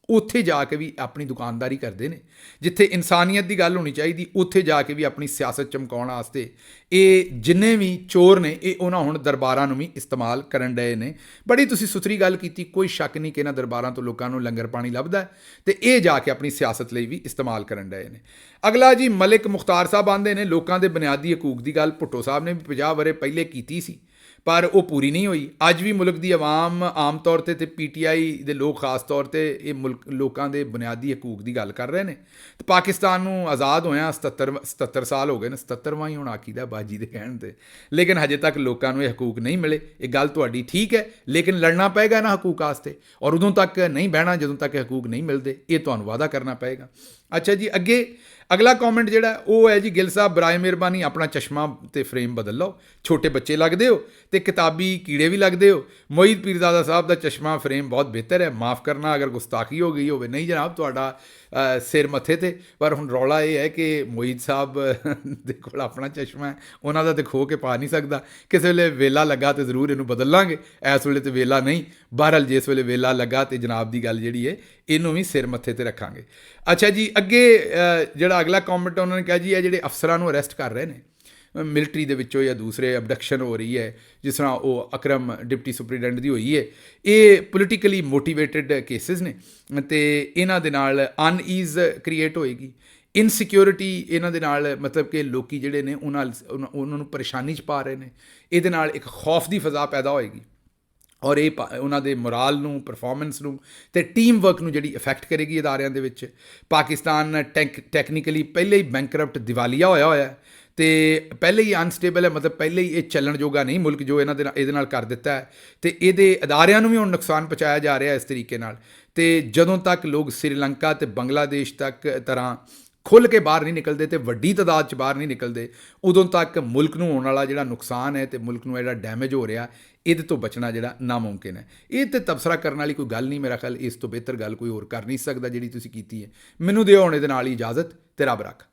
Speaker 1: ਉੱਥੇ ਜਾ ਕੇ ਵੀ ਆਪਣੀ ਦੁਕਾਨਦਾਰੀ ਕਰਦੇ ਨੇ। ਜਿੱਥੇ ਇਨਸਾਨੀਅਤ ਦੀ ਗੱਲ ਹੋਣੀ ਚਾਹੀਦੀ, ਉੱਥੇ ਜਾ ਕੇ ਵੀ ਆਪਣੀ ਸਿਆਸਤ ਚਮਕਾਉਣ ਵਾਸਤੇ ਇਹ ਜਿੰਨੇ ਵੀ ਚੋਰ ਨੇ ਇਹ ਉਹਨਾਂ ਹੁਣ ਦਰਬਾਰਾਂ ਨੂੰ ਵੀ ਇਸਤੇਮਾਲ ਕਰਨ ਡਏ ਨੇ। ਬੜੀ ਤੁਸੀਂ ਸੁਥਰੀ ਗੱਲ ਕੀਤੀ, ਕੋਈ ਸ਼ੱਕ ਨਹੀਂ ਕਿ ਇਹਨਾਂ ਦਰਬਾਰਾਂ ਤੋਂ ਲੋਕਾਂ ਨੂੰ ਲੰਗਰ ਪਾਣੀ ਲੱਭਦਾ, ਤੇ ਇਹ ਜਾ ਕੇ ਆਪਣੀ ਸਿਆਸਤ ਲਈ ਵੀ ਇਸਤੇਮਾਲ ਕਰਨ ਡਏ ਨੇ। ਅਗਲਾ ਜੀ ਮਲਿਕ ਮੁਖਤਾਰ ਸਾਹਿਬ ਆਉਂਦੇ ਨੇ, ਲੋਕਾਂ ਦੇ ਬੁਨਿਆਦੀ ਹਕੂਕ ਦੀ ਗੱਲ ਭੁੱਟੋ ਸਾਹਿਬ ਨੇ ਵੀ 50 ਵਰ੍ਹੇ ਪਹਿਲੇ ਕੀਤੀ ਸੀ, ਪਰ ਉਹ ਪੂਰੀ ਨਹੀਂ ਹੋਈ। ਅੱਜ ਵੀ ਮੁਲਕ ਦੀ ਆਵਾਮ ਆਮ ਤੌਰ 'ਤੇ PTI ਦੇ ਲੋਕ ਖਾਸ ਤੌਰ 'ਤੇ ਇਹ ਲੋਕਾਂ ਦੇ ਬੁਨਿਆਦੀ ਹਕੂਕ ਦੀ ਗੱਲ ਕਰ ਰਹੇ ਨੇ। ਤੇ ਪਾਕਿਸਤਾਨ ਨੂੰ ਆਜ਼ਾਦ ਹੋਇਆ 77 ਸਾਲ ਹੋ ਗਏ ਨੇ, 77ਵਾਂ ਹੀ ਹੁਣ ਆਖੀਦਾ ਬਾਜੀ ਦੇ ਕਹਿਣ 'ਤੇ, ਲੇਕਿਨ ਹਜੇ ਤੱਕ ਲੋਕਾਂ ਨੂੰ ਇਹ ਹਕੂਕ ਨਹੀਂ ਮਿਲੇ। ਇਹ ਗੱਲ ਤੁਹਾਡੀ ਠੀਕ ਹੈ, ਲੇਕਿਨ ਲੜਨਾ ਪਏਗਾ ਨਾ ਹਕੂਕ ਵਾਸਤੇ, ਔਰ ਉਦੋਂ ਤੱਕ ਨਹੀਂ ਬਹਿਣਾ ਜਦੋਂ ਤੱਕ ਇਹ ਹਕੂਕ ਨਹੀਂ ਮਿਲਦੇ। ਇਹ ਤੁਹਾਨੂੰ ਵਾਅਦਾ ਕਰਨਾ ਪਏਗਾ। ਅੱਛਾ ਜੀ, ਅੱਗੇ ਅਗਲਾ ਕਮੈਂਟ ਜਿਹੜਾ ਉਹ ਹੈ ਜੀ, ਗਿੱਲ ਸਾਹਿਬ ਬਰਾਏ ਮਿਹਰਬਾਨੀ ਆਪਣਾ ਚਸ਼ਮਾ ਤੇ ਫਰੇਮ ਬਦਲ ਲਓ, ਛੋਟੇ ਬੱਚੇ ਲੱਗਦੇ ਹੋ ਤੇ ਕਿਤਾਬੀ ਕੀੜੇ ਵੀ ਲੱਗਦੇ ਹੋ। ਮੋਹਿਤ ਪੀਰਜ਼ਾਦਾ ਸਾਹਿਬ ਦਾ ਚਸ਼ਮਾ ਫਰੇਮ ਬਹੁਤ ਬਿਹਤਰ ਹੈ, ਮਾਫ ਕਰਨਾ ਅਗਰ ਗੁਸਤਾਖੀ ਹੋ ਗਈ ਹੋਵੇ। ਨਹੀਂ ਜਨਾਬ, ਤੁਹਾਡਾ ਸਿਰ ਮੱਥੇ ਤੇ। ਪਰ ਹੁਣ ਰੌਲਾ ਇਹ ਹੈ ਕਿ ਮੋਹਿਤ ਸਾਹਿਬ ਦੇ ਕੋਲ ਆਪਣਾ ਚਸ਼ਮਾ ਹੈ, ਉਹਨਾਂ ਦਾ ਤੇ ਖੋ ਕੇ ਪਾ ਨਹੀਂ ਸਕਦਾ। ਕਿਸੇ ਵੇਲੇ ਵੇਲਾ ਲੱਗਾ ਤੇ ਜ਼ਰੂਰ ਇਹਨੂੰ ਬਦਲ ਲਾਂਗੇ, ਇਸ ਵੇਲੇ ਤੇ ਵੇਲਾ ਨਹੀਂ। ਬਹਰਹਾਲ ਜਿਸ ਵੇਲੇ ਵੇਲਾ ਲੱਗਾ ਤੇ ਜਨਾਬ ਦੀ ਗੱਲ ਜਿਹੜੀ ਹੈ ਇਹਨੂੰ ਵੀ ਸਿਰ ਮੱਥੇ ਤੇ ਰੱਖਾਂਗੇ। ਅੱਛਾ ਜੀ, ਅੱਗੇ ਜਿਹੜਾ ਅਗਲਾ ਕਮੈਂਟ ਉਹਨਾਂ ਨੇ ਕਿਹਾ ਜੀ, ਇਹ ਜਿਹੜੇ ਅਫਸਰਾਂ ਨੂੰ ਅਰੈਸਟ ਕਰ ਰਹੇ ਨੇ ਮਿਲਟਰੀ ਦੇ ਵਿੱਚੋਂ ਜਾਂ ਦੂਸਰੇ, ਅਬਡਕਸ਼ਨ ਹੋ ਰਹੀ ਹੈ ਜਿਸ ਤਰ੍ਹਾਂ ਉਹ ਅਕਰਮ ਡਿਪਟੀ ਸੁਪਰੀਡੈਂਟ ਦੀ ਹੋਈ ਹੈ, ਇਹ ਪੋਲੀਟੀਕਲੀ ਮੋਟੀਵੇਟਡ ਕੇਸਿਸ ਨੇ ਅਤੇ ਇਹਨਾਂ ਦੇ ਨਾਲ ਅਨਈਜ਼ ਕ੍ਰੀਏਟ ਹੋਏਗੀ, ਇਨਸਿਕਿਉਰਿਟੀ ਇਹਨਾਂ ਦੇ ਨਾਲ, ਮਤਲਬ ਕਿ ਲੋਕੀ ਜਿਹੜੇ ਨੇ ਉਹਨਾਂ ਨੂੰ ਪਰੇਸ਼ਾਨੀ 'ਚ ਪਾ ਰਹੇ ਨੇ। ਇਹਦੇ ਨਾਲ ਇੱਕ ਖੌਫ ਦੀ ਫਜ਼ਾ ਪੈਦਾ ਹੋਏਗੀ ਔਰ ਇਹ ਉਹਨਾਂ ਦੇ ਮੋਰਾਲ ਨੂੰ, ਪਰਫਾਰਮੈਂਸ ਨੂੰ ਅਤੇ ਟੀਮ ਵਰਕ ਨੂੰ ਜਿਹੜੀ ਇਫੈਕਟ ਕਰੇਗੀ ਅਦਾਰਿਆਂ ਦੇ ਵਿੱਚ। ਪਾਕਿਸਤਾਨ ਟੈਕਨੀਕਲੀ ਪਹਿਲੇ ਹੀ ਬੈਂਕਰਪਟ, ਦਿਵਾਲੀਆ ਹੋਇਆ ਅਤੇ ਪਹਿਲੇ ਹੀ ਅਨਸਟੇਬਲ ਹੈ, ਮਤਲਬ ਪਹਿਲੇ ਹੀ ਇਹ ਚੱਲਣ ਜੋਗਾ ਨਹੀਂ ਮੁਲਕ ਜੋ ਇਹਦੇ ਨਾਲ ਕਰ ਦਿੱਤਾ ਹੈ। ਅਤੇ ਇਹਦੇ ਅਦਾਰਿਆਂ ਨੂੰ ਵੀ ਹੁਣ ਨੁਕਸਾਨ ਪਹੁੰਚਾਇਆ ਜਾ ਰਿਹਾ ਇਸ ਤਰੀਕੇ ਨਾਲ। ਅਤੇ ਜਦੋਂ ਤੱਕ ਲੋਕ ਸ੍ਰੀਲੰਕਾ ਅਤੇ ਬੰਗਲਾਦੇਸ਼ ਤੱਕ ਤਰ੍ਹਾਂ ਖੁੱਲ੍ਹ ਕੇ ਬਾਹਰ ਨਹੀਂ ਨਿਕਲਦੇ ਅਤੇ ਵੱਡੀ ਤਾਦਾਦ 'ਚ ਬਾਹਰ ਨਹੀਂ ਨਿਕਲਦੇ, ਉਦੋਂ ਤੱਕ ਮੁਲਕ ਨੂੰ ਹੋਣ ਵਾਲਾ ਜਿਹੜਾ ਨੁਕਸਾਨ ਹੈ ਅਤੇ ਮੁਲਕ ਨੂੰ ਜਿਹੜਾ ਡੈਮੇਜ ਹੋ ਰਿਹਾ, ਇਹਦੇ ਤੋਂ ਬਚਣਾ ਜਿਹੜਾ ਨਾਮੁਮਕਿਨ ਹੈ। ਇਹ ਤੇ ਤਬਸਰਾ ਕਰਨ ਵਾਲੀ ਕੋਈ ਗੱਲ ਨਹੀਂ, ਮੇਰਾ ਖਿਆਲ ਇਸ ਤੋਂ ਬਿਹਤਰ ਗੱਲ ਕੋਈ ਹੋਰ ਕਰ ਨਹੀਂ ਸਕਦਾ ਜਿਹੜੀ ਤੁਸੀਂ ਕੀਤੀ ਹੈ। ਮੈਨੂੰ ਦਿਓ ਹੁਣ ਇਹਦੇ ਨਾਲ ਹੀ ਇਜਾਜ਼ਤ, ਤੇ ਰੱਬ ਰੱਖ।